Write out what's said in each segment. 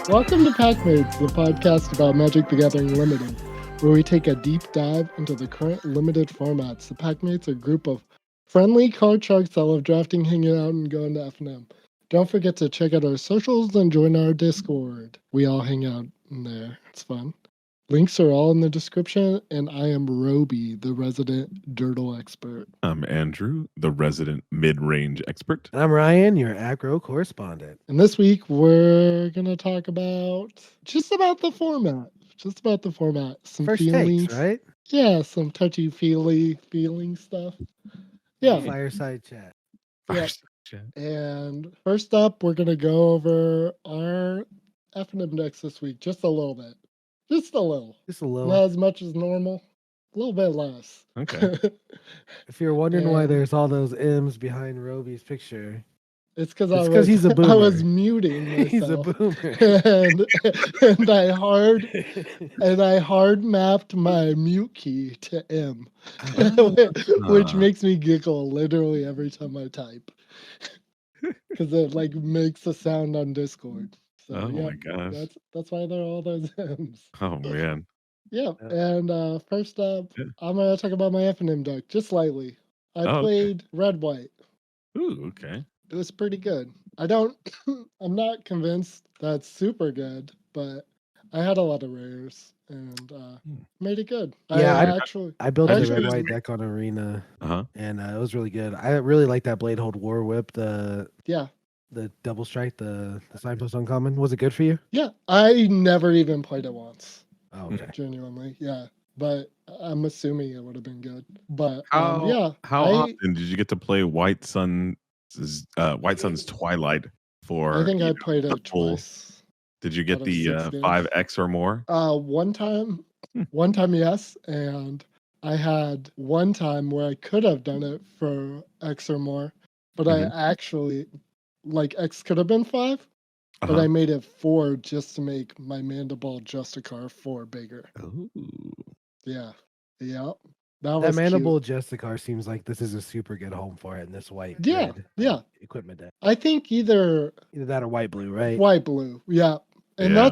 Welcome to Packmates, the podcast about Magic the Gathering Limited, where we take a deep dive into the current limited formats. The Packmates are a group of friendly card sharks that love drafting, hanging out, and going to FNM. Don't forget to check out our socials and join our Discord. We all hang out in there. It's fun. Links are all in the description, and I am Robi, the resident Dirtle expert. I'm Andrew, the resident mid-range expert. And I'm Ryan, your aggro correspondent. And this week we're gonna talk about just about the format. Just about the format. Some First feelings. takes, right? Yeah, some touchy-feely feeling stuff. Yeah. Fireside chat. Yeah. And first up, we're gonna go over our FNM decks this week, just a little bit. Just a little. Just a little. Not as much as normal. A little bit less. Okay. If you're wondering why And- there's all those M's behind Roby's picture, It's because It's 'cause he's a I boomer. was muting myself. he's a boomer. and I hard mapped my mute key to M, which makes me giggle literally every time I type, because it like makes a sound on Discord. So Oh yeah, my gosh. that's why there are all those M's. Oh man. Yeah, Yeah. and first up, Yeah. I'm gonna talk about my FNM deck just slightly. I Oh, okay. played red white. Ooh, okay. It was pretty good. I'm not convinced that's super good, but I had a lot of rares and made it good. Yeah, I I built I the actually- red white deck on Arena, Uh-huh. and it was really good. I really like that Bladehold War Whip, the yeah, double strike, the signpost uncommon. Was it good for you? yeah. I never even played it once, Oh, okay. genuinely. Yeah, but I'm assuming it would have been good. But How yeah, how often did you get to play White Sun's Twilight for? I think I played the it full- twice. Did you out get of the 6 games. 5X or more? One time, yes, and I had one time where I could have done it for X or more, but Mhm. I actually like X could have been 5, but Uh-huh. I made it 4 just to make my Mandible Justicar 4 bigger. Ooh. Yeah, yeah, That was Mandible cute. Justicar seems like this is a super good home for it in this white Yeah, red, yeah. equipment deck. I think either Either that or white blue, right? white blue, yeah, and Yeah.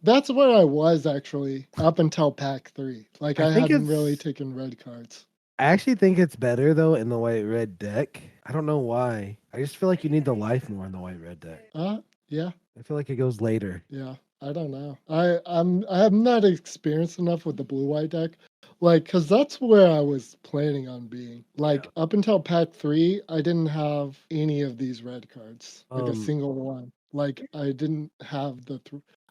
that's where I was actually up until pack 3. Like I I think hadn't really it's- taken red cards. I actually think it's better though in the white red deck. I don't know why. I just feel like you need the life more in the white red deck. Yeah. I feel like it goes later. Yeah, I don't know. I'm not experienced enough with the blue white deck, like because that's where I was planning on being. Like up until pack 3, I didn't have any of these red cards, like a Um, single one. Like I didn't have the.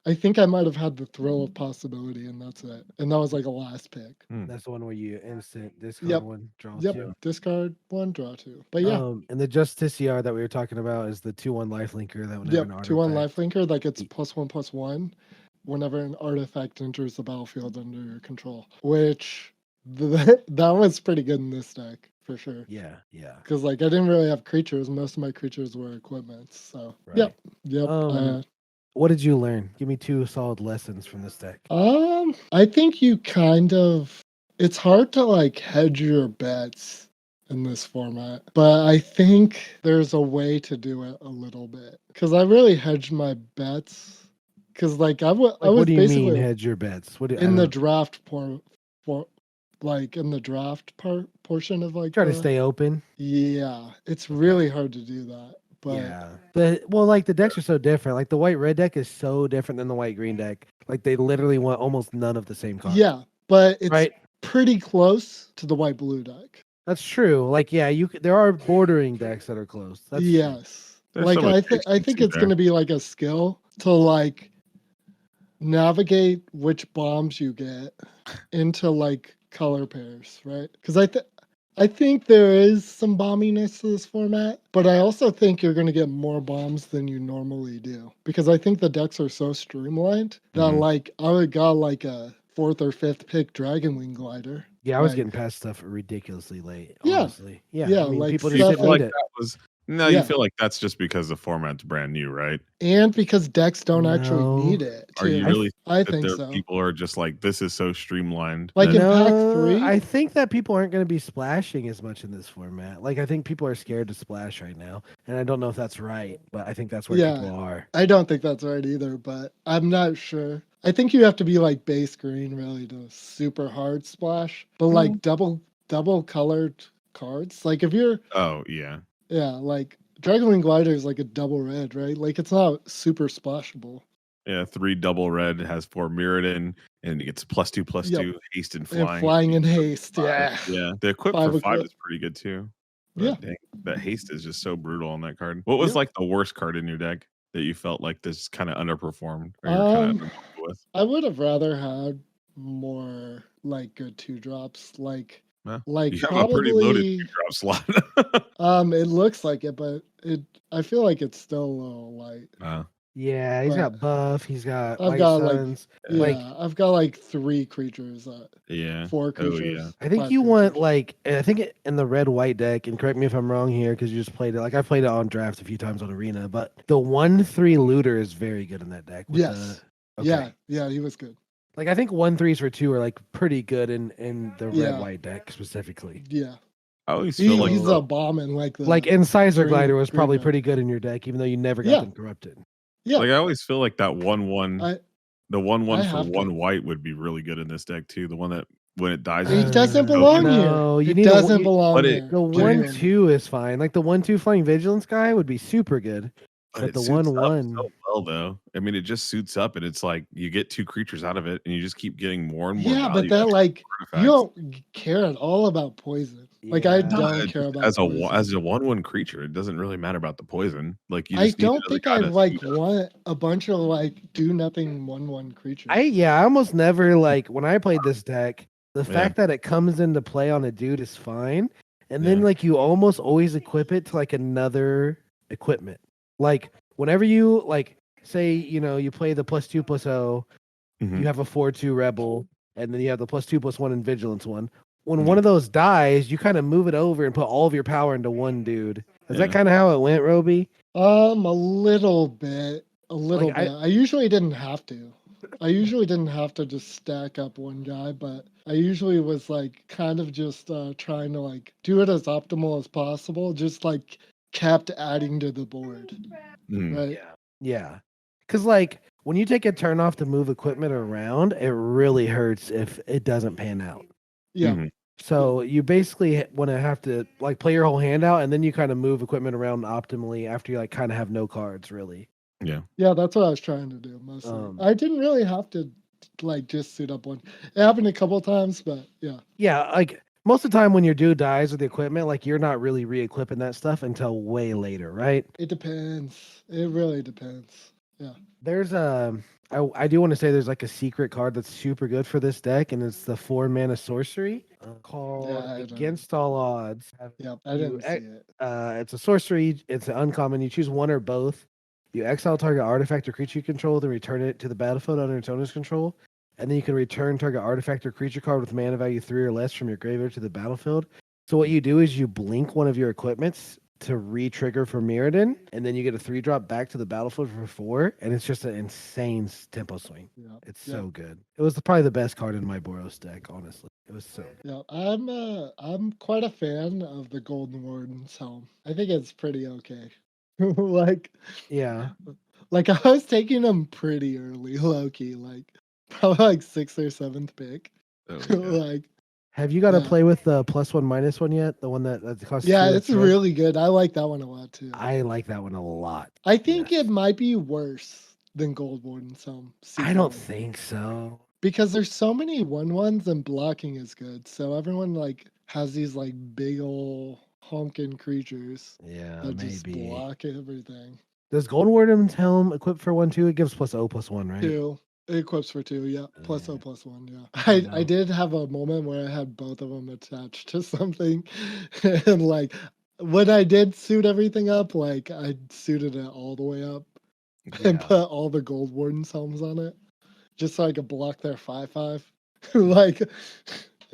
I think I might have had the thrill of possibility, and that's it. And that was like a last pick. That's the one where you instant discard Yep. one, draw Yep, two. discard 1, draw 2. But yeah, And the Justiciar that we were talking about is the 2/1 lifelinker that whenever an yep, 2/1 artifact- lifelinker that gets Ye- +1/+1 whenever an artifact enters the battlefield under your control. Which that was pretty good in this deck for sure. Yeah. Because like I didn't really have creatures. Most of my creatures were equipments. So Right. yep. What did you learn? Give me 2 solid lessons from this deck. I think you kind of. It's hard to like hedge your bets in this format, but I think there's a way to do it a little bit. Because I really hedged my bets. Because like I was What do you basically mean hedge your bets? What do, in the draft like in the draft portion of like try to the- stay open? Yeah, it's really hard to do that. But Yeah. Like the decks are so different. Like the white red deck is so different than the white green deck. Like they literally want almost none of the same cards. yeah, but it's Right. pretty close to the white blue deck. That's true. Like yeah, there are bordering decks that are close. That's true. Yes. There's Like some I think efficiency it's there. going to be like a skill to like navigate which bombs you get into like color pairs, right? Because I think there is some bomminess to this format, but I also think you're going to get more bombs than you normally do because I think the decks are so streamlined that Mhm. like I would got like a 4th or 5th pick Dragonwing Glider. Yeah, I was Like- getting past stuff ridiculously late. Yeah. Honestly. Yeah. Yeah, I mean, like people stuff just You didn't feel like need it. that was No, Yeah. you feel like that's just because the format's brand new, right? And because decks don't actually No. need it. Are you Too. really I that think there so. people are just like, this is so streamlined Like that in pack No, 3, I think that people aren't going to be splashing as much in this format. Like I think people are scared to splash right now, and I don't know if that's right, but I think that's where people are. I don't think that's right either, but I'm not sure. I think you have to be like base green really to super hard splash. But like double colored cards, like if you're Oh, yeah. like Dragonwing Glider is like a double red, right? Like it's not super splashable. Yeah, 3 double red has 4 Mirrodin, and it gets +2/+2 Yep. haste and And flying. flying in haste, 5. yeah. Yeah, the equip 5 for 5 equip. is pretty good too. Yeah. But dang, that haste is just so brutal on that card. What was Yep. like the worst card in your deck that you felt like this kind of underperformed or you're kind of underwhelmed with? I would have rather had more like good 2-drops, like Well, like you have a pretty loaded probably 2-drop slot. it looks like it, but I feel like it's still a little light. Yeah, he's But got buff. He's got I've white got like suns. Like I've got like 3 creatures, Yeah. 4 Oh, yeah. creatures. I think 5 you want creatures. like I think in the red white deck, and correct me if I'm wrong here because you just played it. Like I played it on draft a few times on Arena, but the 1/3 looter is very good in that deck. With Yes. the okay. Yeah, he was good. Like I think 1/3s for 2 are like pretty good in the Yeah. red white deck specifically. Yeah. I always feel like He's a bomb in like the Like Incisor green- Glider was green probably red. pretty good in your deck, even though you never got Yeah. them corrupted. Yeah. like I always feel like that 1/1 I the 1/1 I for have 1 to. white would be really good in this deck too. The one that when it dies It it's doesn't so belong good. No, here. you It need doesn't a, belong but it- here. the but it- 1/2 is fine. Like the 1/2 Flying Vigilance guy would be super good. But But it the suits up 1/1 so well though. I mean, it just suits up and it's like you get 2 creatures out of it and you just keep getting more and more Yeah, value but out that of like you artifacts. don't care at all about poison. Like I Yeah. don't care about As poison. a 1/1 creature, it doesn't really matter about the poison. Like you I just need don't another think guy I to like speed up. want a bunch of like do nothing 1/1 creatures. I almost never like when I played this deck, the Yeah. fact that it comes into play on a dude is fine. And then Yeah. like you almost always equip it to like another equipment. Like whenever you like say, you play the +2/+0, Mhm. you have a 4/2 rebel, and then you have the +2/+1 and vigilance one. When Yeah. one of those dies, you kind of move it over and put all of your power into one dude. Is Yeah. that kind of how it went, Roby? A little bit. Like, Bit. I usually didn't have to. I usually didn't have to just stack up one guy, but I usually was like kind of just trying to like do it as optimal as possible, just like kept adding to the board. Mm. Right? Yeah. Because, like, when you take a turn off to move equipment around, it really hurts if it doesn't pan out. Yeah. Mhm. So you basically want to have to, like, play your whole hand out, and then you kind of move equipment around optimally after you, like, kind of have no cards, really. Yeah. Yeah, that's what I was trying to do mostly. I didn't really have to like just suit up one. It happened a couple times, but yeah. Yeah, like, most of the time when your dude dies with the equipment, like, you're not really re-equipping that stuff until way later, right? It depends. It really depends. Yeah. There's I do want to say there's like a secret card that's super good for this deck, and it's the 4-mana sorcery called I don't- Against All Odds. Yep, I You didn't see it. It's a sorcery. It's an uncommon. You choose one or both. You exile target artifact or creature you control, then return it to the battlefield under its owner's control. And then you can return target artifact or creature card with mana value 3 or less from your graveyard to the battlefield. So what you do is you blink one of your equipments to re-trigger for Mirrodin, and then you get a 3-drop back to the battlefield for 4, and it's just an insane tempo swing. Yeah. It's so good. It was probably the best card in my Boros deck, honestly. It was so good. Yeah. I'm quite a fan of the Golden Warden's helm. I think it's pretty okay. like Yeah. like I was taking them pretty early, low key, like probably like 6th or 7th pick. Oh, yeah. like Have you got to Yeah. play with the +1/-1 yet? The one that costs yeah, 2 it's extra? really good. I like that one a lot too. I like that one a lot. I think yes. it might be worse than Gold Warden's helm. I don't secretly. think so. Because there's so many 1/1s and blocking is good. So everyone like has these like big ol' honking creatures Yeah, that just maybe. block everything. Does Golden Warden's helm equip for 1/2? It gives +0/+1, right? 2. It equips for 2, yeah. Plus Yeah. O plus 1, yeah. I I know. did have a moment where I had both of them attached to something. And like when I did suit everything up, like I suited it all the way up and Yeah. put all the Gold Warden's helms on it. Just so I could block their 5/5. like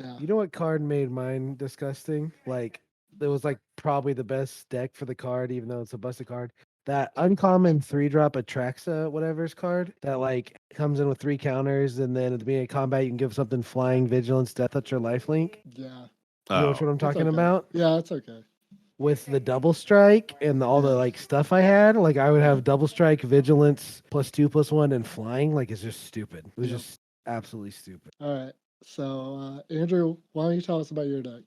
yeah. You know what card made mine disgusting? Like It was like probably the best deck for the card, even though it's a busted card. That uncommon 3-drop Atraxa whatever's card that like comes in with 3 counters, and then at the beginning of combat you can give something flying, vigilance, death touch, or lifelink. Yeah, You know which Oh, one I'm it's talking okay. about? Yeah, it's okay. With the double strike and all the Yeah. like stuff I had, like I would have double strike, vigilance, +2/+1, and flying. Like it's just stupid. It was Yep. just absolutely stupid. All right. So, Andrew, why don't you tell us about your deck?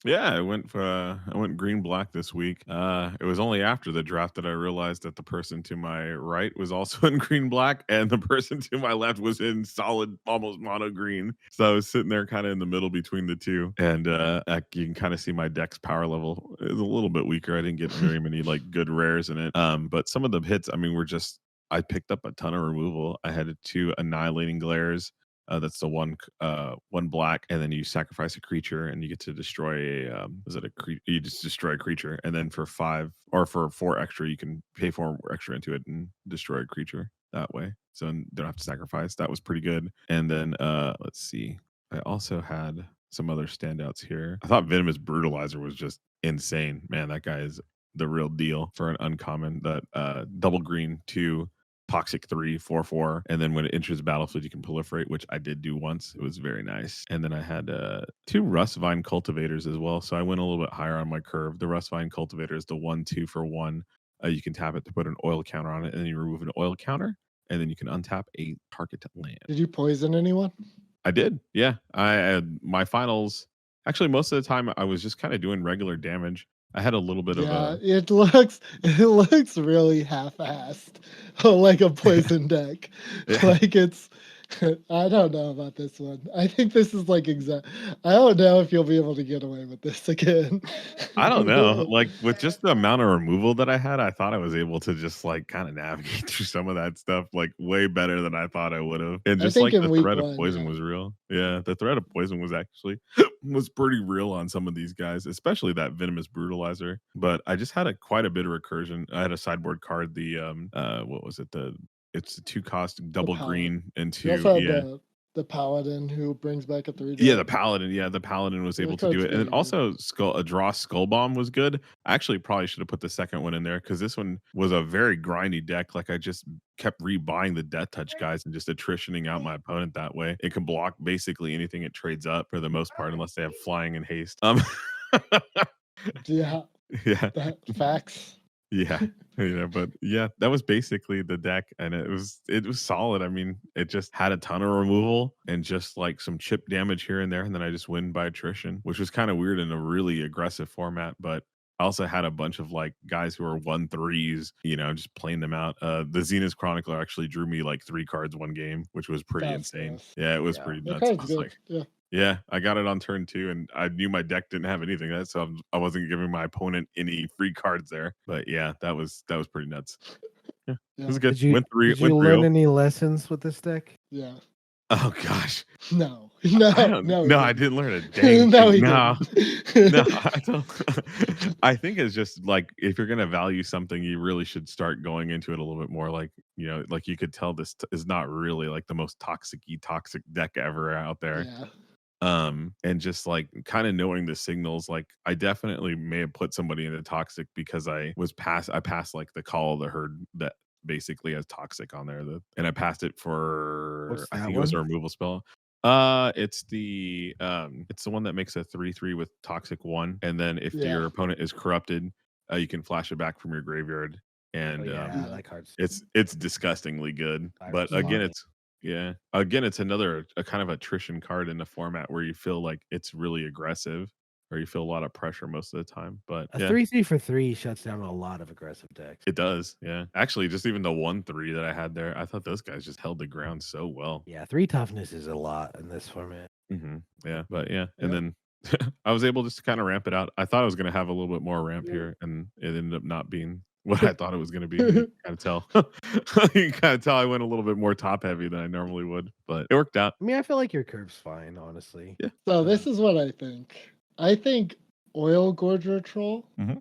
yeah, I went green black this week. It was only after the draft that I realized that the person to my right was also in green black, and the person to my left was in solid, almost mono green. So I was sitting there kind of in the middle between the two, and you can kind of see my deck's power level is a little bit weaker. I didn't get very many like good rares in it, but some of the hits, I mean, were just I picked up a ton of removal. I had 2 annihilating glares. That's the one black, and then you sacrifice a creature, and you get to destroy a. Is it a creature? You just destroy a creature, and then for 5 or for 4 extra, you can pay 4 extra into it and destroy a creature that way. So you don't have to sacrifice. That was pretty good. And then let's see. I also had some other standouts here. I thought Venomous Brutalizer was just insane. Man, that guy is the real deal for an uncommon. That double green 2 Toxic 3, 4/4, and then when it enters the battlefield, you can proliferate, which I did do once. It was very nice. And then I had 2 Rustvine Cultivators as well, so I went a little bit higher on my curve. The Rustvine Cultivator is the 1/2 for 1. You can tap it to put an oil counter on it, and then you remove an oil counter, and then you can untap a target land. Did you poison anyone? I did, yeah. I had my finals. Actually, most of the time I was just kind of doing regular damage. I had a little bit of Yeah, a it looks really half-assed, like a poison deck. Like it's, I don't know about this one. I think this is like exact. I don't know if you'll be able to get away with this again. I don't know. Like with just the amount of removal that I had, I thought I was able to just like kind of navigate through some of that stuff like way better than I thought I would have. And I just think like in the week threat of one, poison yeah. was real. Yeah, the threat of poison was actually was pretty real on some of these guys, especially that Venomous Brutalizer. But I just had quite a bit of recursion. I had a sideboard card, the what was it? It's a 2 cost The double paladin. green and You 2, also had yeah. the paladin who brings back a 3 Yeah, drop. the paladin was That able to do card's it, and then pretty good. also a draw skull bomb was good. I actually probably should have put the second one in there because this one was a very grindy deck. Like I just kept rebuying the death touch guys and just attritioning out my opponent that way. It can block basically anything it trades up for the most part, unless they have flying and haste. Yeah, Yeah, that facts. yeah, but yeah, that was basically the deck, and it was solid. I mean, it just had a ton of removal and just like some chip damage here and there, and then I just win by attrition, which was kind of weird in a really aggressive format. But I also had a bunch of like guys who are 1/3s, just playing them out. The Zenith Chronicler actually drew me like 3 cards one game, which was pretty That's insane. gross. Yeah, it was Yeah. pretty That nuts. I card's was good. like, Yeah. yeah, I got it on turn 2, and I knew my deck didn't have anything, so I wasn't giving my opponent any free cards there. But yeah, that was pretty nuts. Yeah, it Yeah. was good. Did you Went learn 3-0. any lessons with this deck? Yeah. Oh gosh, No. I No. don't. No, he No, I didn't. didn't learn a dang No, thing. he No, didn't. no, I don't. I think it's just like if you're gonna value something, you really should start going into it a little bit more. Like like you could tell this is not really like the most toxic deck ever out there. Yeah. And just like kind of knowing the signals, like I definitely may have put somebody into toxic because I passed like the call of the herd that basically has toxic on there, and I passed it for What's I that think it was a one? removal spell. It's the one that makes a 3/3 with toxic 1, and then if Yeah. your opponent is corrupted, you can flash it back from your graveyard. Oh And yeah, Yeah. that card's it's disgustingly good. But Virus again, Vomit. it's another a kind of attrition card in the format where you feel like it's really aggressive or you feel a lot of pressure most of the time. But A yeah, 3/3 for 3 shuts down a lot of aggressive decks. it does. Yeah. Actually, just even the 1/3 that I had there, I thought those guys just held the ground so well. Yeah, 3 toughness is a lot in this format. Yeah. But yeah. And Yeah. then I was able just to kind of ramp it out. I thought I was going to have a little bit more ramp here, and it ended up not being what I thought it was going to be. You can kind of tell. You can kind of tell I went a little bit more top heavy than I normally would, but it worked out. I mean, I feel like your curve's fine, honestly. Yeah. So this is what I think. I think Oil Gorger Troll Mhm.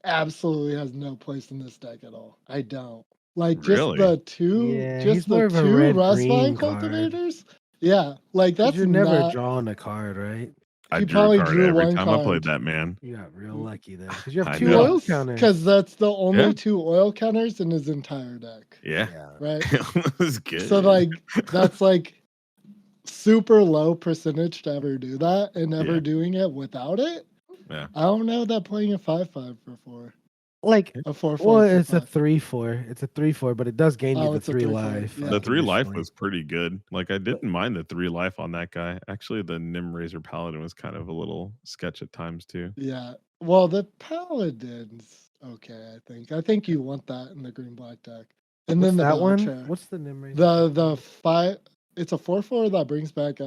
absolutely has no place in this deck at all. I don't. Like Really? Yeah, he's more of a two red-green Rust Vine card. cultivators. Yeah, like But that's you're never not drawing a card, right? I He drew a probably card drew every one time I played card. that, man. You got real lucky then, because you have I two know. oil Oils, counters. because that's the only Yeah. 2 oil counters in his entire deck, Yeah. right? It was good. So like that's like super low percentage to ever do that, and ever Yeah. doing it without it. Yeah. I don't know that playing a 5/5 for 4, Like, a 4/4 well, for it's a 5. 3/4. It's a 3/4, but it does gain you Oh, the it's a 3 3/4, life. yeah. The 3 life unconditionally. was pretty good. Like I didn't mind the 3 life on that guy. Actually, the Nim Razor Paladin was kind of a little sketch at times too. Yeah. Well, the paladin's okay. I think you want that in the green black deck, and What's then the that battle one? chair. What's the Nimrod? The 5. It's a 4/4 that brings back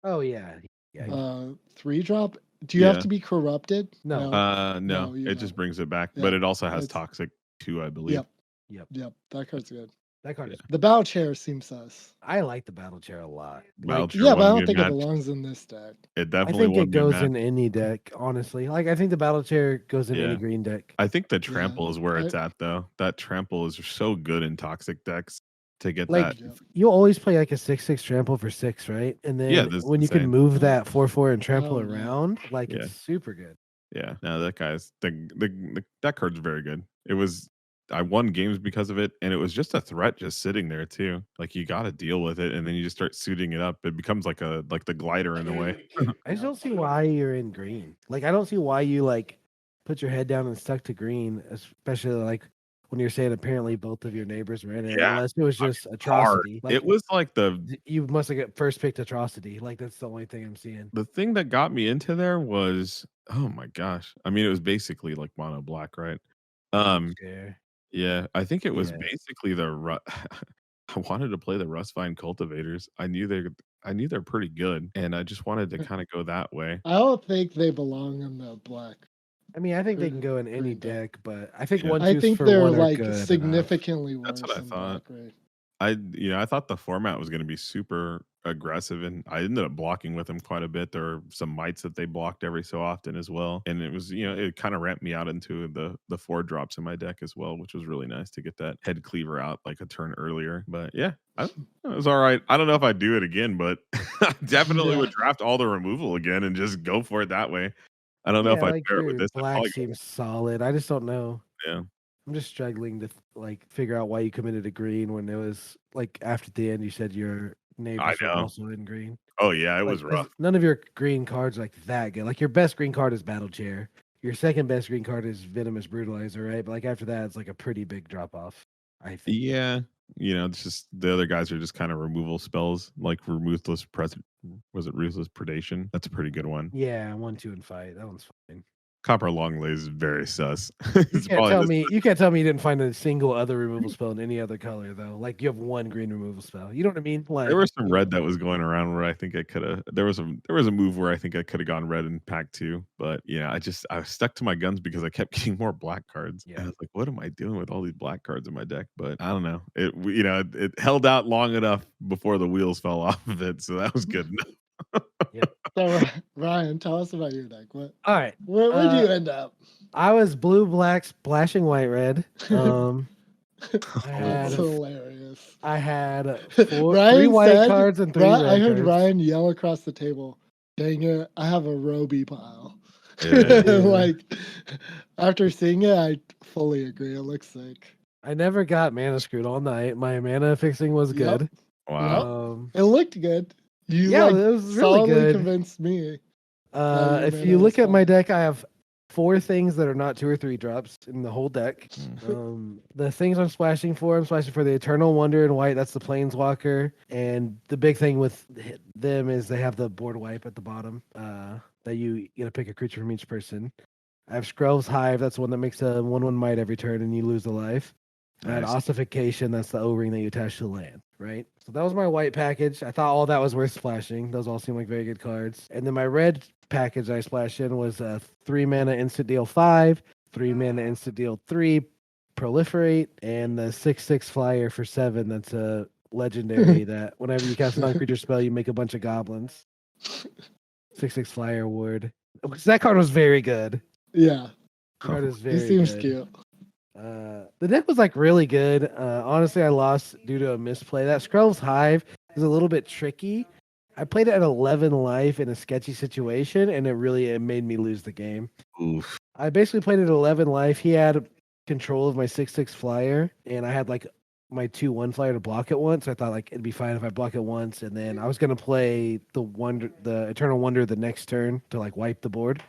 Oh yeah, yeah. 3 drop. Do you have Yeah. to be corrupted? No. No, No, you it just don't. brings it back, Yeah, but it also has it's- toxic too, I believe. Yep. That card's good. That card Yeah. is. The battle chair seems sus. I like the battle chair a lot. Battle Like, chair Yeah, but I won me don't a think it match. belongs in this deck. It I definitely think won it me a goes match. in any deck. Honestly, like I think the battle chair goes in any Yeah. green deck. I think the trample is where I- it's at though. That trample is so good in toxic decks to get Like that. Yep. you always play like a 6/6 trample for 6, right? And then Yeah, that's when you can insane. move that 4/4 and trample Oh, no. around, like Yeah. it's super good. Yeah, no, that guy's that card's very good. It was I won games because of it, and it was just a threat just sitting there too. Like you got to deal with it, and then you just start suiting it up. It becomes like the glider in a way. I just don't see why you're in green. Like I don't see why you like put your head down and stuck to green, especially like when you're saying apparently both of your neighbors were in it, Yeah, unless it was just atrocity. Like It was like you must have got first picked atrocity. Like that's the only thing I'm seeing. the thing that got me into there was oh my gosh. I mean, it was basically like mono black, right? Um, Yeah. yeah, I think it was Yeah. basically I wanted to play the Rustvine Cultivators. I knew they're pretty good, and I just wanted to kind of go that way. I don't think they belong in the black. I mean, I think they can Green- go in any green deck. deck, but I think Yeah. 1 I 2s think for they're 1 are like good enough. significantly That's worse what I in thought. black, right? I thought the format was going to be super aggressive, and I ended up blocking with them quite a bit. There were some mites that they blocked every so often as well, and it was it kind of ramped me out into the 4 drops in my deck as well, which was really nice to get that head cleaver out like a turn earlier. But yeah, it was all right. I don't know if I'd do it again, but I definitely would draft all the removal again and just go for it that way. I don't know if Yeah, I'd like pair it with your this. I'd black probably go- seems solid. I just don't know. yeah. I'm just struggling to like figure out why you committed to green when it was like after the end you said your neighbors were know. also in green. Oh yeah, it Like, was 'cause rough. none of your green cards are like that good. Like your best green card is Battle Chair. Your second best green card is Venomous Brutalizer, right? But like after that, it's like a pretty big drop off. I think. Yeah, it's just the other guys are just kind of removal spells, like Ruthless was it Ruthless Predation? That's a pretty good one. Yeah, 1, 2, and fight. That one's fine. Copper Longleys is very sus. You It's can't probably tell this- me you can't tell me you didn't find a single other removal spell in any other color though. Like you have 1 green removal spell. You know what I mean? Like There was some red that was going around where I think I could have. There was a move where I think I could have gone red in pack 2, but yeah, I was stuck to my guns because I kept getting more black cards. And I Yeah. was like, what am I doing with all these black cards in my deck? But I don't know. It held out long enough before the wheels fell off of it, so that was good enough. So Ryan, tell us about your deck. Where'd you end up? I was blue, black, splashing white, red. I That's had hilarious. I had 3 Ryan white said- cards and 3 red I heard cards. Ryan yell across the table, "Dang it! I have a Robi pile." Yeah. Like after seeing it, I fully agree. It looks sick. I never got mana screwed all night. My mana fixing was Yep. good. Wow. It looked good. You Yeah, like it was really solidly good. convinced me. your If mana you look was at my fine. deck, I have 4 things that are not 2 or 3 drops in the whole deck. The things I'm splashing for the Eternal Wonder in white. That's the Planeswalker, and the big thing with them is they have the board wipe at the bottom. That you get to pick a creature from each person. I have Skrell's Hive. That's the one that makes a 1/1 might every turn, and you lose a life. I had Nice. Ossification. That's the O-ring that you attach to the land, right? So that was my white package. I thought all that was worth splashing. Those all seem like very good cards. And then my red package I splashed in was 3 mana instant deal 5, 3 mana instant deal 3, proliferate, and the 6/6 flyer for 7. That's a legendary that whenever you cast a non-creature spell, you make a bunch of goblins. 6/6 flyer ward. That card was very good. Yeah, The card is very he seems good. cute. The deck was like really good. Honestly, I lost due to a misplay. That Skrell's Hive is a little bit tricky. I played it at 11 life in a sketchy situation, and it made me lose the game. Oof. I basically played it at 11 life. He had control of my 6/6 flyer, and I had like my 2/1 flyer to block it once. I thought like it'd be fine if I block it once, and then I was gonna play the Eternal Wonder the next turn to like wipe the board.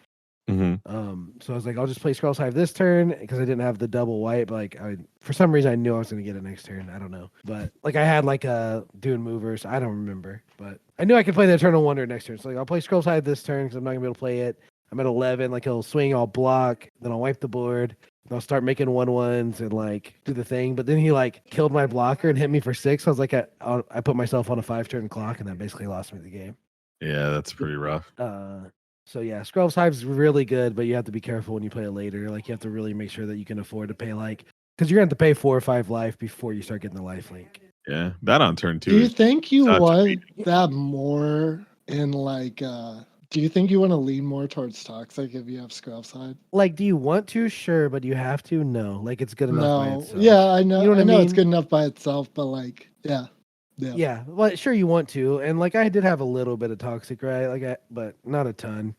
hmm So I was like, I'll just play Scroll's Hive this turn because I didn't have the double white. But like, for some reason I knew I was gonna get it next turn. I don't know, but like I had like a Dune Movers. I don't remember, but I knew I could play the Eternal Wonder next turn. So like, I'll play Scroll's Hive this turn because I'm not gonna be able to play it. I'm at 11. Like he'll swing, I'll block, then I'll wipe the board. And I'll start making 1/1s and like do the thing. But then he like killed my blocker and hit me for 6. I was like, I put myself on a 5-turn clock, and that basically lost me the game. Yeah, that's pretty rough. So yeah, Scrolls Hive's really good, but you have to be careful when you play it later. Like you have to really make sure that you can afford to pay because you're gonna have to pay 4 or 5 life before you start getting the life link. Yeah, that on turn 2. Do you think you such a want that more in like do you think you want to lean more towards toxic if you have scrub side? Like, do you want to? Sure, but do you have to? No. Like it's good enough by No. itself. Yeah, I know. You know what I I know it's mean? good enough by itself, but like, yeah. Yeah. Well, sure you want to. And like I did have a little bit of toxic, right? But not a ton.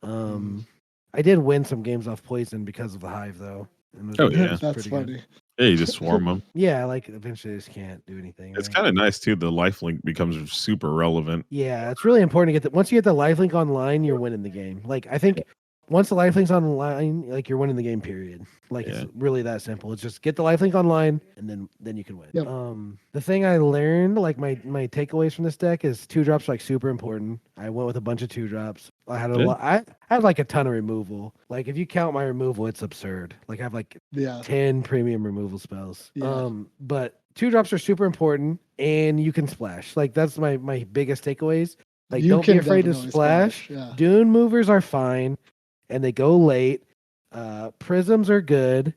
I did win some games off poison because of the hive though. And Oh, yeah. That's pretty funny. good. Yeah, you just swarm them. Yeah, like eventually they just can't do anything. It's right? kind of nice too. The life link becomes super relevant. Yeah, it's really important to get once you get the lifelink online, you're winning the game. Like I think once the lifelink's online, like you're winning the game. Period. Like Yeah. it's really that simple. It's just get the lifelink online, and then you can win. Yep. The thing I learned, like my takeaways from this deck, is 2-drops like super important. I went with a bunch of 2-drops. I had a Good. lot. I had like a ton of removal. Like if you count my removal, it's absurd. Like I have like Yeah. 10 premium removal spells. Yeah. But 2-drops are super important, and you can splash. Like that's my biggest takeaways. Like You don't be can afraid to definitely splash. yeah. Dune movers are fine, and they go late. Prisms are good,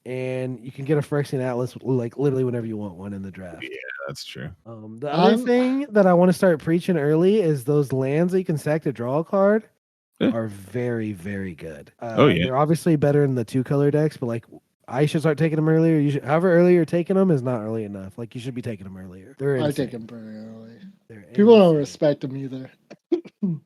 and you can get a Phyrexian Atlas like literally whenever you want one in the draft. Yeah, that's true. The other thing that I want to start preaching early is those lands that you can sack to draw a card Yeah. are very, very good. Oh, yeah. They're obviously better in the 2-color decks, but like I should start taking them earlier. However early you're taking them is not early enough. Like you should be taking them earlier. They're I insane. take them pretty early. They're People don't insane. respect them either.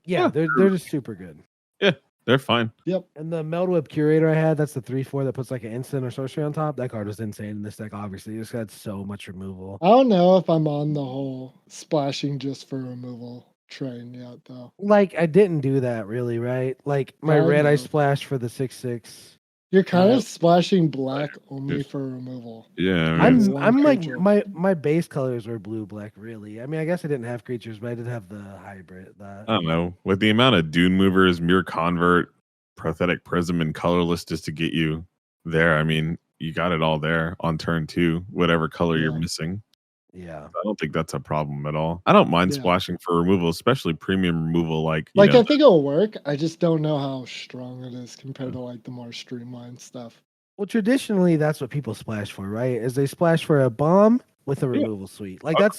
Yeah, they're just super good. Yeah, they're fine. Yep. And the Meldweb Curator I had, that's the 3/4 that puts like an instant or sorcery on top. That card was insane in this deck, obviously. It just got so much removal. I don't know if I'm on the whole splashing just for removal train yet, though. Like, I didn't do that really, right? Like, my I red I know. splashed for the 6/6. You're kind Uh, of splashing black only for removal. Yeah, I mean, I'm like creature. my base colors were blue black, really. I mean, I guess I didn't have creatures, but I did have the hybrid. I don't know. With the amount of Dune movers, Mirror Convert, Prothetic Prism, and Colorless just to get you there, I mean, you got it all there on turn 2, whatever color you're Yeah. missing. Yeah. I don't think that's a problem at all. I don't mind Yeah. splashing for removal, especially premium removal. Like, I think it'll work. I just don't know how strong it is compared to like the more streamlined stuff. Well, traditionally, that's what people splash for, right? Is they splash for a bomb with a removal suite. Like that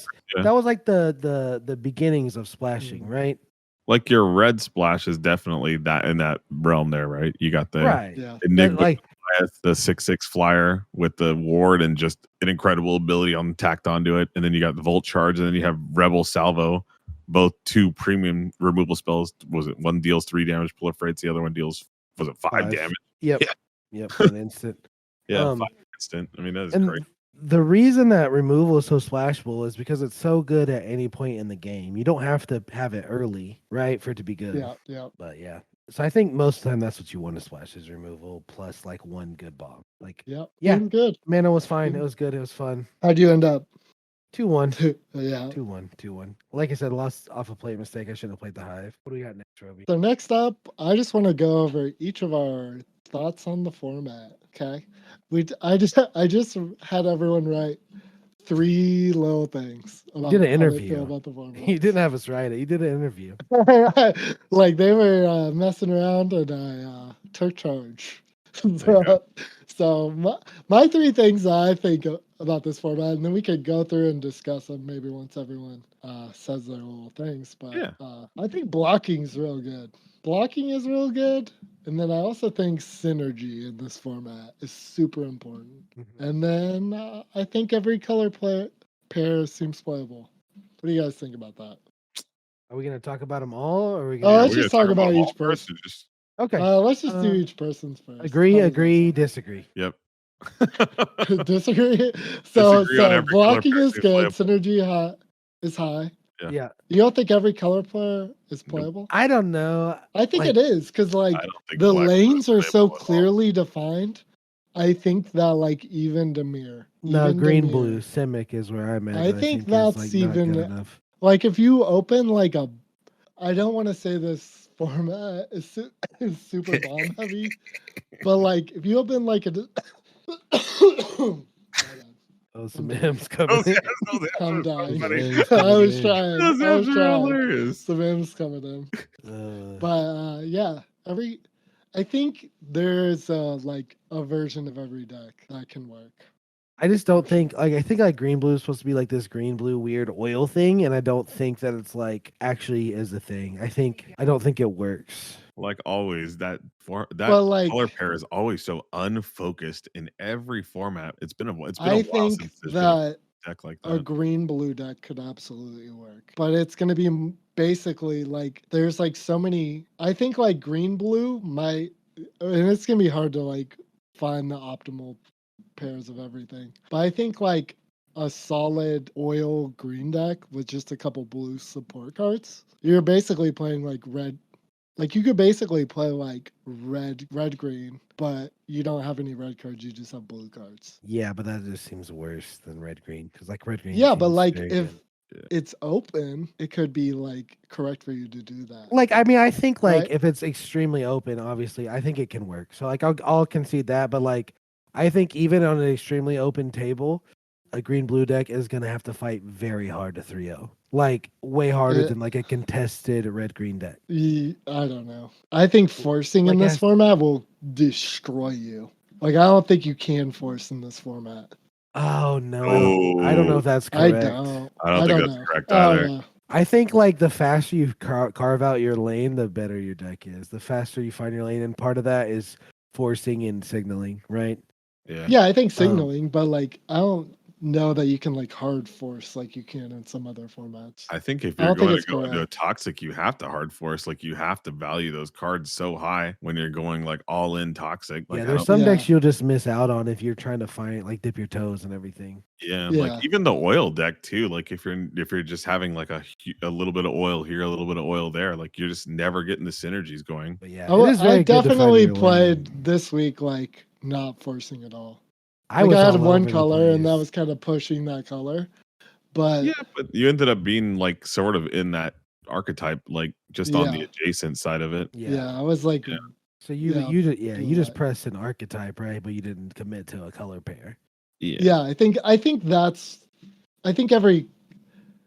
was like the beginnings of splashing, right? Like your red splash is definitely that in that realm there, right? You got the Right. Yeah. Enigma, Like the 6/6 flyer with the ward and just an incredible ability on tacked onto it, and then you got the Volt Charge, and then you have Rebel Salvo, both 2 premium removal spells. Was it one deals 3 damage, proliferates, the other one deals 5 damage? Yep. Yeah. Yep. An instant. Yeah, 5 instant. I mean, that is and great. The reason that removal is so splashable is because it's so good at any point in the game. You don't have to have it early, right, for it to be good. Yeah. Yeah. But yeah. So I think most of the time that's what you want to splash is removal plus like one good bomb. Like Yep. Yeah. Good. Mana was fine. It was good. It was fun. How'd you end up? 2-1. Yeah. 2-1. Like I said, lost off a plate mistake. I should have played the hive. What do we got next, Robi? So next up, I just want to go over each of our thoughts on the format. Okay. I just had everyone write 3 little things about did an how they interview. feel about the format. You didn't have us write it. You did an interview. Like they were messing around and I took charge. So my 3 things I think about this format, and then we could go through and discuss them maybe once everyone says their little things. But Yeah. I think blocking is real good. Blocking is real good. And then I also think synergy in this format is super important. And then I think every color pair seems playable. What do you guys think about that? Are we gonna talk about them all, or are we Oh, gonna? let's We're just gonna talk about them all each first person. or just Okay. Let's just do Uh, each person's first. Agree, How does that agree, sound? disagree. yep. Disagree. Disagree on So every color blocking pair is seems good. playable. Synergy is high. Yeah. Yeah. You don't think every color player is Nope. playable? I don't know. I think Like, it is because I like don't think the black blue is lanes are so playable at all. clearly defined. I think that like even Demir, no, even green, Demir, blue, Simic is where I'm at. I think is that's like not good even enough. like if you open like a, I don't want to say this format is super bomb heavy, but like if you open like a, Oh, some I'm M's dying. coming. Those in. apps, those apps I'm are so dying. funny. M's I coming was in. trying. Those I apps was are trying. hilarious. Some M's coming in. Uh, But yeah, I think there's like a version of every deck that can work. I just don't think like I think like green blue is supposed to be like this green blue weird oil thing, and I don't think that it's like actually is a thing. I don't think it works. Like always, that But like color pair is always so unfocused in every format. It's been a I while think since there's been a that deck like a that. green blue deck could absolutely work, but it's going to be basically like there's like so many. I think like green blue might, and it's going to be hard to like find the optimal pairs of everything. But I think like a solid oil green deck with just a couple blue support cards, you're basically playing like red. Like you could basically play like red green, but you don't have any red cards. You just have blue cards. Yeah, but that just seems worse than red green because like red green. Yeah, but seems like very if good. it's open, it could be like correct for you to do that. Like I mean, I think like Right? if it's extremely open, obviously, I think it can work. So like I'll concede that, but like I think even on an extremely open table, a green blue deck is gonna have to fight very hard to 3-0. Like way harder Uh, than like a contested red green deck. I don't know. I think forcing in Like this format will destroy you. Like I don't think you can force in this format. Oh no, I don't know Oh, if that's I correct. don't. I don't I think don't that's know. correct I either. don't know. I think like the faster you carve out your lane, the better your deck is. The faster you find your lane, and part of that is forcing and signaling, right? Yeah. Yeah, I think Um, signaling, but like I don't know that you can like hard force like you can in some other formats. I think if I you're don't think going to it's go into a correct. toxic, you have to hard force. Like you have to value those cards so high when you're going like all in toxic. Like yeah, I there's don't. some Yeah. decks you'll just miss out on if you're trying to find like dip your toes and everything. Yeah, like Yeah. even the oil deck too. Like if you're just having like a little bit of oil here, a little bit of oil there, like you're just never getting the synergies going. But yeah, it is I very good to find definitely your played lane. this week like not forcing at all. I Like was I had all one over the color and that place. was kind of pushing that color. But Yeah, but you ended up being like sort of in that archetype, like just on the yeah. adjacent side of it. Yeah. I was like Yeah. So yeah, you just blue-white. pressed an archetype, right? But you didn't commit to a color pair. Yeah. Yeah, I think every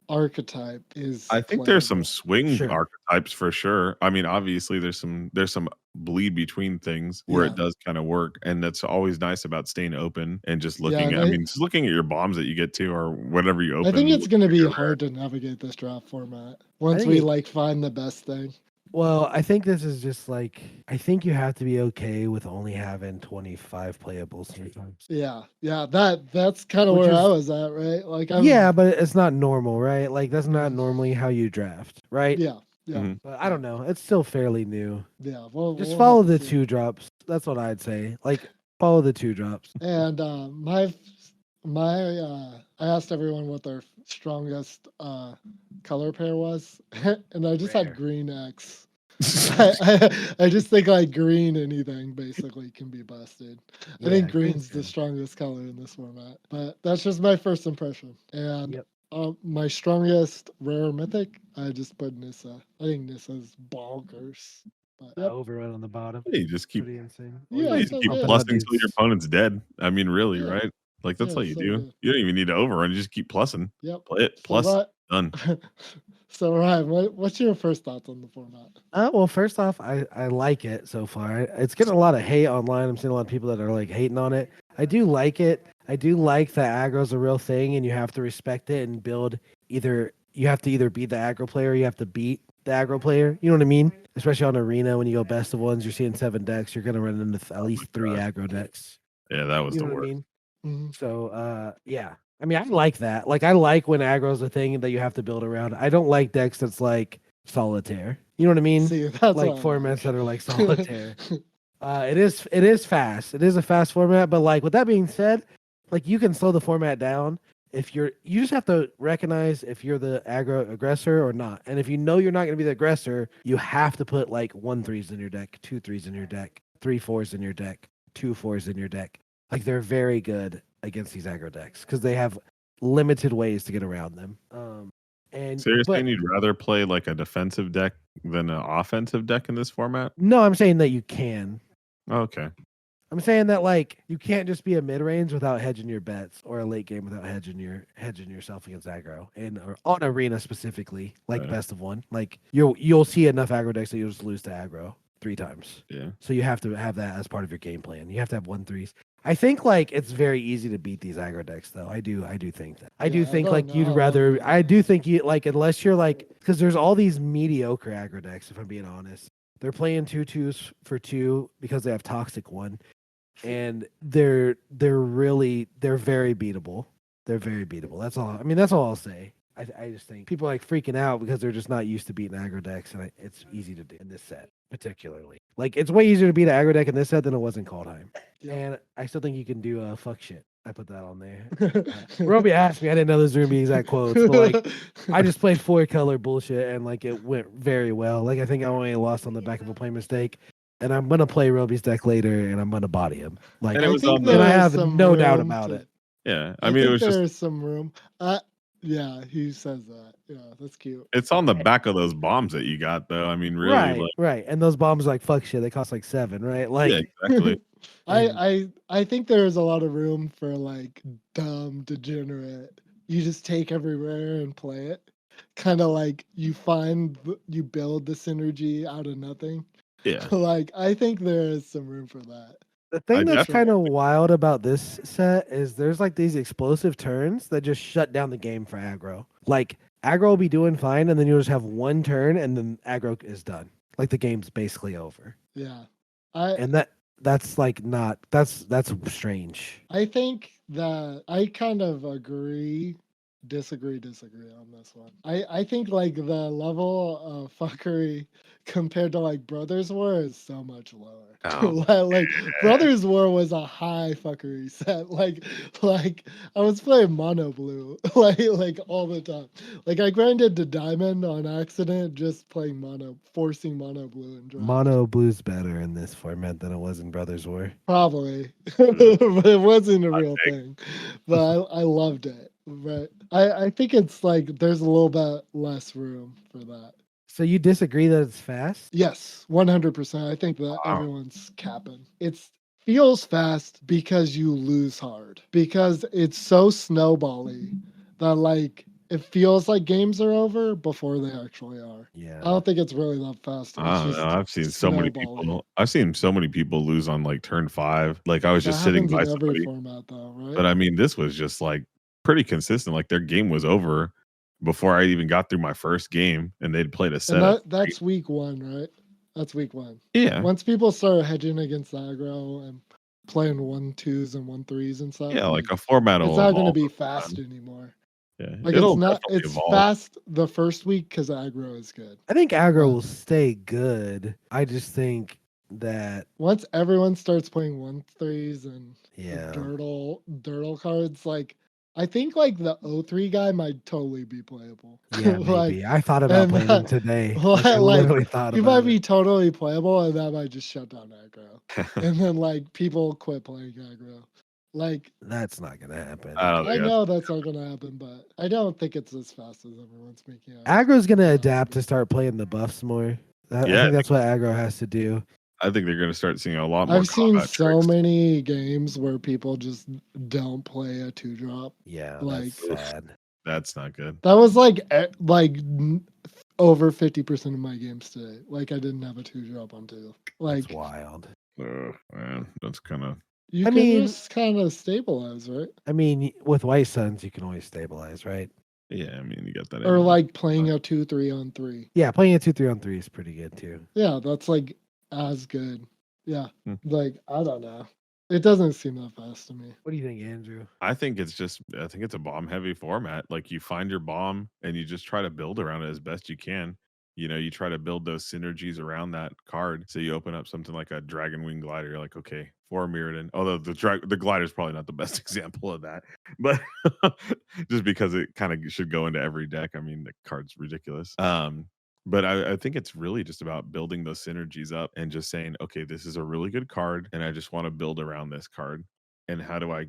archetype is I think there's some playable. swing Sure. archetypes for sure. I mean, obviously there's some bleed between things where Yeah. it does kind of work, and that's always nice about staying open and just Yeah, looking and at. I mean, just looking at your bombs that you get to, or whatever you I think open. it's going to be You're hard to navigate this draft format I once think we it, like find the best thing. well, I think this is just like I think you have to be okay with only having 25 playables sometimes. Yeah, that's kind of Which where I is was at, right? Like yeah, but it's not normal, right? Like that's not Mhm. normally how you draft, right? Yeah, Mhm. But I don't know. It's still fairly new. yeah. Just We'll follow have to the see. 2 drops. That's what I'd say. Like follow the 2 drops. And I asked everyone what their strongest color pair was, and I just had Rare. green X. I just think like green anything basically can be busted. I think green's the strongest color in this format, but that's just my first impression. And Yep. my strongest rare mythic, I just put Nissa. I think Nissa's bonkers. But, yep. Overrun on the bottom. Yeah, you just keep Pretty insane. Yeah, you it's just so keep good. plussing until your opponent's dead. I mean, really, Yeah, right? Like that's yeah, all it's you so do. good. You don't even need to overrun. You just keep plussing. Yep. Play it. So Plus done. so Ryan, what's your first thoughts on the format? Well, first off, I like it so far. It's getting a lot of hate online. I'm seeing a lot of people that are like hating on it. I do like it. I do like that aggro's a real thing, and you have to respect it and build. You have to either beat the aggro player, or you have to beat the aggro player. You know what I mean? Especially on arena, when you go best of ones, you're seeing 7 decks. You're gonna run into at least 3 God. aggro decks. Yeah, that was You the know what I worst. mean? Mhm. So, yeah. I mean, I like that. Like, I like when aggro's a thing that you have to build around. I don't like decks that's like solitaire. You know what I mean? See, that's Like what I formats that are like like. solitaire. It is fast. It is a fast format, but like with that being said, like you can slow the format down if you just have to recognize if you're the aggro aggressor or not. And if you know you're not going to be the aggressor, you have to put like 1/3s in your deck, 2/3s in your deck, 3/4s in your deck, 2/4s in your deck. Like they're very good against these aggro decks because they have limited ways to get around them. And So you're but saying you'd rather play like a defensive deck than an offensive deck in this format? no, I'm saying that you can. Okay. I'm saying that like you can't just be a mid range without hedging your bets, or a late game without hedging yourself against aggro, and or on arena specifically, like Right. best of one. Like you'll see enough aggro decks that you'll just lose to aggro 3 times. Yeah. So you have to have that as part of your game plan. You have to have 1/3s. I think like it's very easy to beat these aggro decks though. I do think that. I do Yeah, I think don't like know you'd how rather. long I it do is. think you like unless you're like because there's all these mediocre aggro decks. If I'm being honest, they're playing 2/2s for 2 because they have toxic 1, and they're very beatable. They're very beatable. That's all. I mean, that's all I'll say. I just think people are like freaking out because they're just not used to beating aggro decks, and it's easy to do in this set particularly. Like it's way easier to beat an aggro deck in this set than it was in Kaldheim. Yeah. And I still think you can do fuck shit. I put that on there. Robi asked me. I didn't know those were gonna be exact quotes, but like I just played 4-color bullshit and like it went very well. Like I think I only lost on the back of a play mistake. And I'm gonna play Roby's deck later, and I'm gonna body him. Like, And it I was think on and I the there is have some no doubt room about to- it. yeah. I I mean, it think was there just is some room. Yeah, he says that. Yeah, that's cute. it's on the back of those bombs that you got though. I mean, really, Right, like right. And those bombs like fuck shit. They cost like 7, right? Like, yeah, exactly. I think there's a lot of room for like dumb degenerate. You just take everywhere and play it. Kind of like you build the synergy out of nothing. Yeah. Like I think there is some room for that. the thing that's definitely- kind of wild about this set is there's like these explosive turns that just shut down the game for aggro. Like aggro will be doing fine, and then you'll just have one turn, and then aggro is done. Like the game's basically over. Yeah. And that's like not that's strange. I think that I kind of disagree on this one. I think like the level of fuckery compared to like Brothers War is so much lower. Oh, Like Brothers War was a high fuckery set. Like I was playing mono blue like all the time. Like I grinded to diamond on accident just playing forcing mono blue and draft. Mono blue's better in this format than it was in Brothers War. Probably, but it wasn't a real thing. But I loved it. But I think it's like there's a little bit less room for that. So you disagree that it's fast? Yes, 100%. I think that Wow. everyone's capping. It feels fast because you lose hard. Because it's so snowbally that like it feels like games are over before they actually are. Yeah. I don't think it's really that fast. It's I don't just know. I've seen so many snowballing. people. I've seen so many people lose on like turn 5. Like I was That just sitting happens by in every somebody, format though, right? but I mean, this was just like pretty consistent. Like their game was over before I even got through my first game, and they'd played a And setup. that's week 1, right? That's week 1. Yeah, Once people start hedging against aggro and playing 1/2s and 1/3s and stuff, yeah. Like a format it's will not going to evolve be over fast time. anymore. Yeah, Like it'll it's not. definitely It's evolve. fast the first week because aggro is good. I think aggro Well- will stay good. I just think that Once everyone starts playing 1/3s and the yeah. dirtle cards, like I think like the 0-3 guy might totally be playable. Yeah, Like, maybe. I thought about and playing that- him today. like, Like, I literally thought he about might it. be totally playable, and that might just shut down aggro. And then like people quit playing aggro. Like That's not gonna happen. I don't I think know that's not gonna happen, but I don't think it's as fast as everyone's making out. Aggro's gonna adapt to start playing the buffs more. I Yeah, think that's what aggro has to do. I think they're going to start seeing a lot more. I've seen combat so tricks. many games where people just don't play a 2-drop. Yeah, Like- that's sad. That's not good. That was like over 50% of my games today. Like I didn't have a 2-drop on 2. Like That's wild. Man, that's kind of you I can mean- just kind of stabilize, right? I mean, with White Suns, you can always stabilize, right? yeah. I mean, you got that. Or in. like playing a 2-3 on 3. Yeah, playing a 2-3 on 3 is pretty good too. Yeah, that's like as good. Yeah. Hmm. Like I don't know. It doesn't seem that fast to me. What do you think, Andrew? I think it's a bomb heavy format. Like you find your bomb and you just try to build around it as best you can. you try to build those synergies around that card. So you open up something like a Dragon Wing Glider. You're like, okay, 4 Mirrodin. Although the glider is probably not the best example of that, but just because it kind of should go into every deck. I mean, the card's ridiculous. But I think it's really just about building those synergies up and just saying, okay, this is a really good card, and I just want to build around this card. And how do I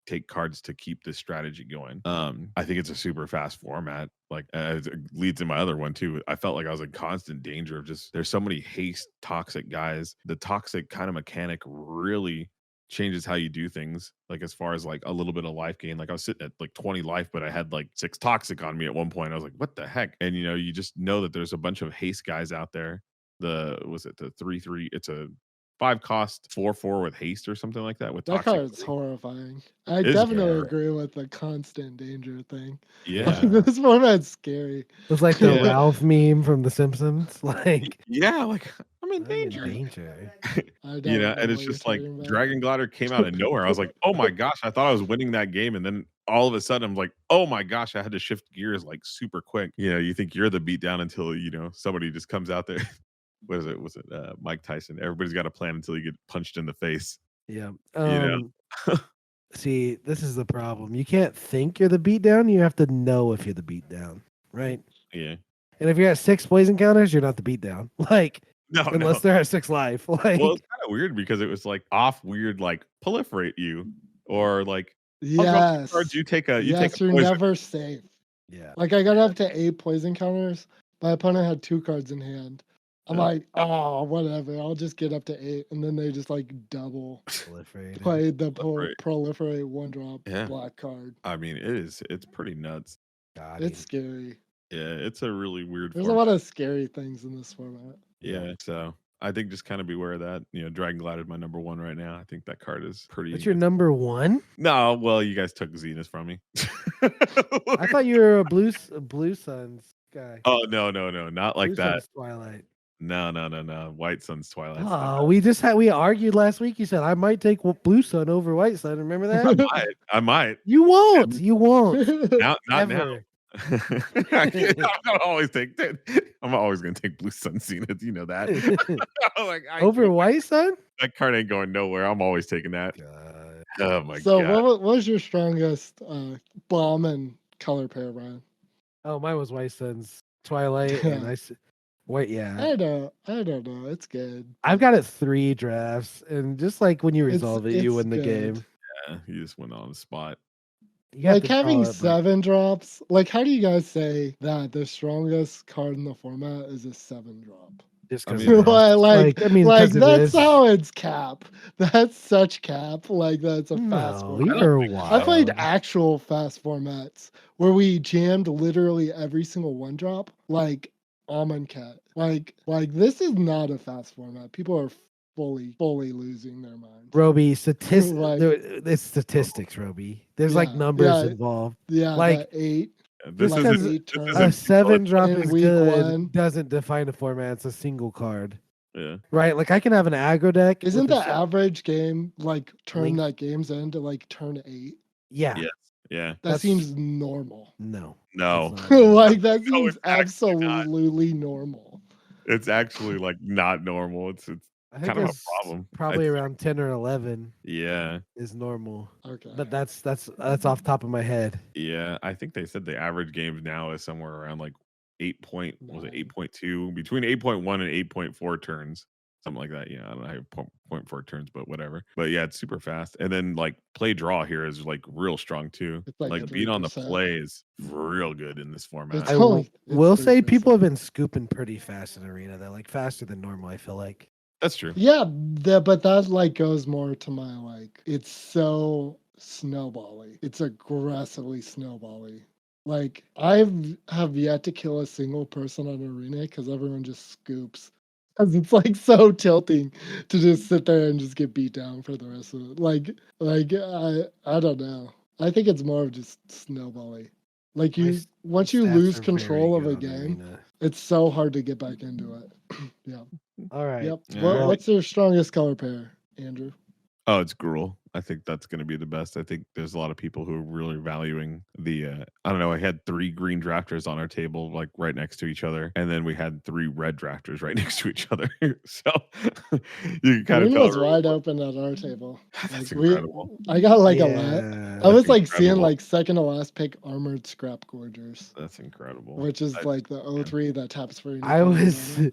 take cards to keep this strategy going? I think it's a super fast format. Like it leads in my other one too. I felt like I was in constant danger of just there's so many haste toxic guys. The toxic kind of mechanic really changes how you do things, like as far as like a little bit of life gain. Like I was sitting at like 20 life, but I had like 6 toxic on me at one point. I was like, what the heck? And you just know that there's a bunch of haste guys out there. The 3/3, it's a 5 cost 4/4 with haste or something like that with That toxic. card is horrifying. I It's definitely scary. agree with the constant danger thing. Yeah. Like, this format's scary. It's like the Yeah. Ralph meme from The Simpsons. Like, Yeah, like I'm in I'm in danger. danger. I don't And know it's what you're just like talking about. Dragon Glider came out of nowhere. I was like, oh my gosh, I thought I was winning that game. And then all of a sudden I'm like, oh my gosh, I had to shift gears like super quick. You think you're the beatdown until, somebody just comes out there. What is it? Was it Mike Tyson? Everybody's got a plan until you get punched in the face. Yeah. You know? See, this is the problem. You can't think you're the beatdown. You have to know if you're the beatdown, right? Yeah. And if you're at 6 poison counters, you're not the beatdown. Like, No, unless no. they're at 6 life. Like, Well, it's kind of weird because it was like off weird, like proliferate you, or like I'll draw 2 cards. Yes. You take a Yes, you're poison. never safe. yeah. Like, I got up to 8 poison counters. My opponent had 2 cards in hand. I'm Yeah. like, oh, whatever. I'll just get up to 8. And then they just like double Proliferated. played the Proliferate. proliferate 1-drop Yeah. black card. I mean, it's pretty nuts. Got It's him. scary. Yeah, it's a really weird There's a format. lot of scary things in this format. Yeah, so I think just kind of beware of that. Dragon Glider is my number 1 right now. I think that card is pretty. That's your number 1? No, well, you guys took Zenith from me. I thought you were a Blue Suns guy. Oh no, not like Blue that. Suns Twilight. No. White Sun's Twilight. Oh, we argued last week. You said I might take Blue Sun over White Sun. Remember that? I might. You won't. You won't. Not now. Ever. I'm always gonna take Blue Sun Zenith. You know that. Over White Sun? That card ain't going nowhere. I'm always taking that. God. Oh my So god. what was your strongest bomb and color pair, Brian? Oh, mine was White Sun's Twilight, and White. Yeah, I don't know. It's good. I've got it 3 drafts, and just like when you resolve it, you it's win the good. game. Yeah, you just went on the spot. You have Like to draw having it, but 7 drops. Like, how do you guys say that the strongest card in the format is a 7-drop? just I 'cause mean, it is. like, like 'cause it that's is. how it's cap. That's such cap. Like, that's a fast No, format. you're I wild. played actual fast formats where we jammed literally every single 1-drop, like Almond Cat. Like this is not a fast format. People are fully losing their minds. Robi, Like- it's statistics, Robi. There's like Yeah, numbers yeah. involved. Yeah, Like, that 8. This like because is 8 turns. A 7-drop in is week good 1. doesn't define a format. It's a single card, yeah. right? Like I can have an aggro deck. Isn't with the average game like turn Link. that game's end to like turn 8? Yeah. Yes. Yeah. That That's- seems normal. No. No. that's not normal. Like that No, seems it's actually not. absolutely normal. It's actually like not normal. It's I think kind of a it's problem. probably around 10 or 11 Yeah. is normal. Okay. But that's off the top of my head. Yeah. I think they said the average game now is somewhere around like 8.2, between 8.1 and 8.4 turns. Something like that. Yeah. I don't know how 0.4 turns, but whatever. But yeah, it's super fast. And then like play draw here is like real strong too. It's like Like being on the 3%. play is real good in this format. It's I only- will it's say 3%. people have been scooping pretty fast in arena. They're like faster than normal, I feel like. That's true. Yeah, but that like goes more to my like it's so snowbally. It's aggressively snowbally. Like have yet to kill a single person on arena because everyone just scoops. Because it's like so tilting to just sit there and just get beat down for the rest of it. Like I don't know. I think it's more of just snowbally. Like once you Stats lose are control of very a good on game, arena. it's so hard to get back into it. Yeah. All right. Yep. Yeah. What's your strongest color pair, Andrew? Oh, it's Gruul. I think that's going to be the best. I think there's a lot of people who are really valuing the. I don't know. I had 3 green drafters on our table, like right next to each other, and then we had 3 red drafters right next to each other. So you can kind of Green tell was everyone. wide open at our table. That's Like incredible. I got like a lot. Yeah. I was That's like seeing incredible. like second to last pick armored scrap gorgers, That's incredible. which is like the Yeah. 03 that taps for any I color was mana.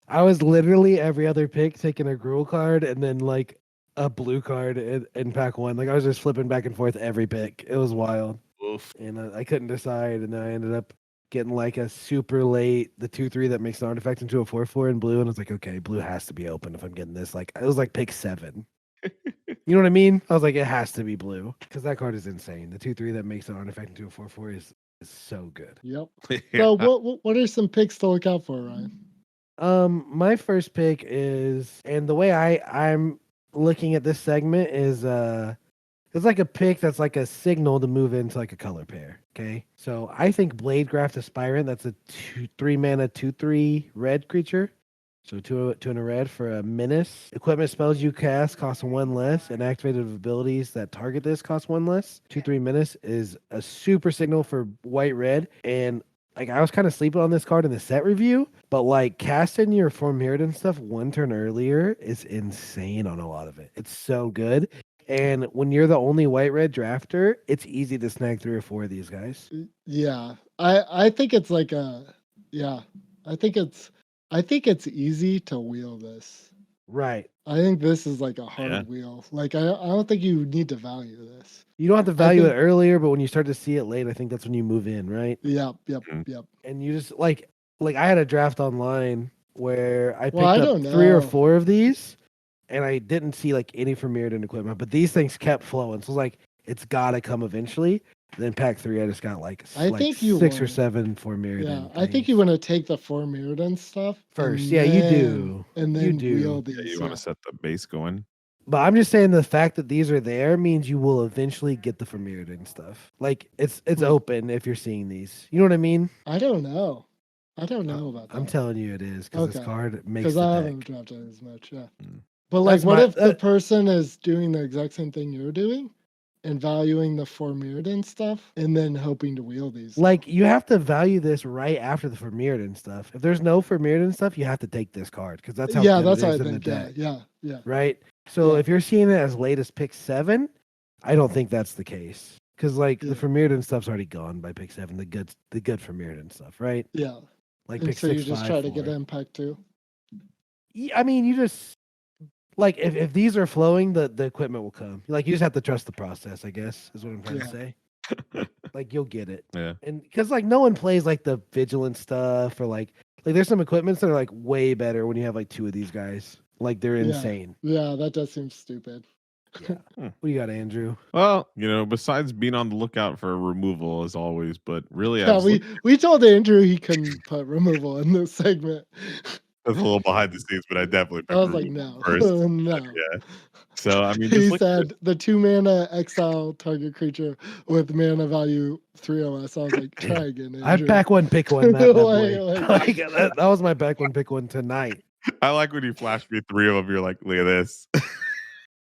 I was literally every other pick taking a Gruul card and then like a blue card in pack one. Like I was just flipping back and forth every pick. It was wild. Oof. And I couldn't decide, and then I ended up getting like a super late the 2/3 that makes an artifact into a 4/4 in blue, and I was like, okay, blue has to be open if I'm getting this. Like it was like pick 7. You know what I mean? I was like, it has to be blue because that card is insane. The 2/3 that makes an artifact into a 4/4 is so good. Yep. Yeah. So what are some picks to look out for, Ryan? My first pick is, and the way I'm looking at this segment is it's like a pick that's like a signal to move into like a color pair. Okay. So I think Bladegraft Aspirant, that's a 3 mana 2/3 red creature. So two and a red for a menace. Equipment spells you cast cost 1 less, and activated abilities that target this cost 1 less. 2/3 menace is a super signal for white red. And like I was kind of sleeping on this card in the set review, but like casting your Form Mirrodin stuff 1 turn earlier is insane on a lot of it. It's so good. And when you're the only white red drafter, it's easy to snag 3 or 4 of these guys. Yeah. I think it's like a yeah. I think it's easy to wheel this. Right. I think this is like a hard Yeah. wheel. Like I don't think you need to value this. You don't have to value think- it earlier, but when you start to see it late, I think that's when you move in, right? Yep. Mm. Yep. And you just like I had a draft online where I picked Well, I up don't 3 or know. 4 of these, and I didn't see like any from Mirrodin equipment, but these things kept flowing. So like it's gotta come eventually. And then pack 3, I just got like, I like think you 6 or will. 7 for Mirrodin. Yeah, I think you want to take the 4 Mirrodin stuff First. and Yeah, you then- do. and You then do. wheel Yeah, these. you want to set the base going. But I'm just saying the fact that these are there means you will eventually get the Mirrodin stuff. Like it's Hmm. open if you're seeing these. You know what I mean? I don't know. I don't know about that. I'm telling you it is because this Okay. card makes because the I deck. haven't drafted as much. Yeah, Mm. but like, That's what my- if the person is doing the exact same thing you're doing, and valuing the 4 Mirrodin stuff, and then hoping to wheel these? Like you have to value this right after the Mirrodin stuff. If there's no Mirrodin stuff, you have to take this card because that's how yeah, good that's it what I is in the think. deck. Yeah. Right. So Yeah. if you're seeing it as late as pick 7, I don't think that's the case because like Yeah. the Mirrodin stuff's already gone by pick 7. The good Mirrodin stuff, right? Yeah. Like And pick so 6, you just 5, try to get 4. impact too. I mean, you just like if these are flowing, the equipment will come. Like you just have to trust the process, I guess, is what I'm trying to Yeah. say. Like you'll get it. Yeah. And because like no one plays like the vigilant stuff or like there's some equipments that are like way better when you have like 2 of these guys. Like they're Yeah. insane. Yeah, that does seem stupid. Yeah. What do you got, Andrew? Well, besides being on the lookout for removal as always, but really, I Yeah, was we told Andrew he couldn't put removal in this segment. that's a little behind the scenes, but I definitely I picked was like, removal no, first. no. Yeah. So I mean, He just looking at said the 2 mana exile target creature with mana value 3 OS. I was like, try again, Andrew. I back 1 pick 1 that bad boy. Like- That was my back 1 pick 1 tonight. I like when you flashed me 3 of them. You're like, look at this.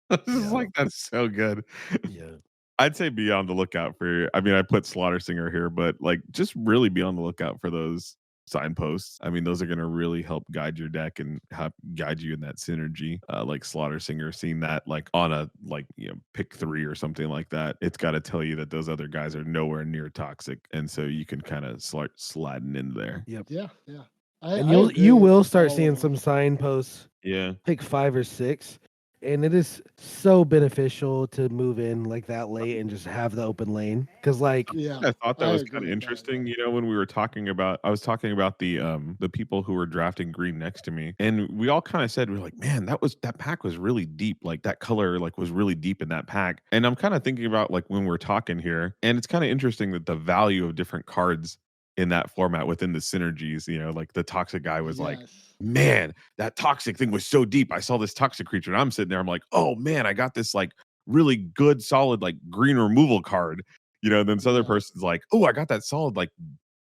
I was just Yeah. like, that's so good. Yeah. I'd say be on the lookout for. I mean, I put Slaughter Singer here, but like, just really be on the lookout for those signposts. I mean, those are going to really help guide your deck and help guide you in that synergy. Like Slaughter Singer, seeing that like on a pick 3 or something like that, it's got to tell you that those other guys are nowhere near toxic, and so you can kind of start sliding in there. Yep. Yeah. And I you agree will with start all seeing of some them. signposts Yeah. pick 5 or 6, and it is so beneficial to move in like that late and just have the open lane because like Yeah, I thought that I was agree kind of with that. interesting. When we were talking about, I was talking about the people who were drafting green next to me, and we all kind of said, we're like, man, that pack was really deep. Like that color like was really deep in that pack. And I'm kind of thinking about like when we're talking here, and it's kind of interesting that the value of different cards in that format within the synergies, like the toxic guy was like, Yes. man, that toxic thing was so deep. I saw this toxic creature and I'm sitting there, I'm like, oh man, I got this like really good solid like green removal card. And then this other Yeah. person's like, oh, I got that solid like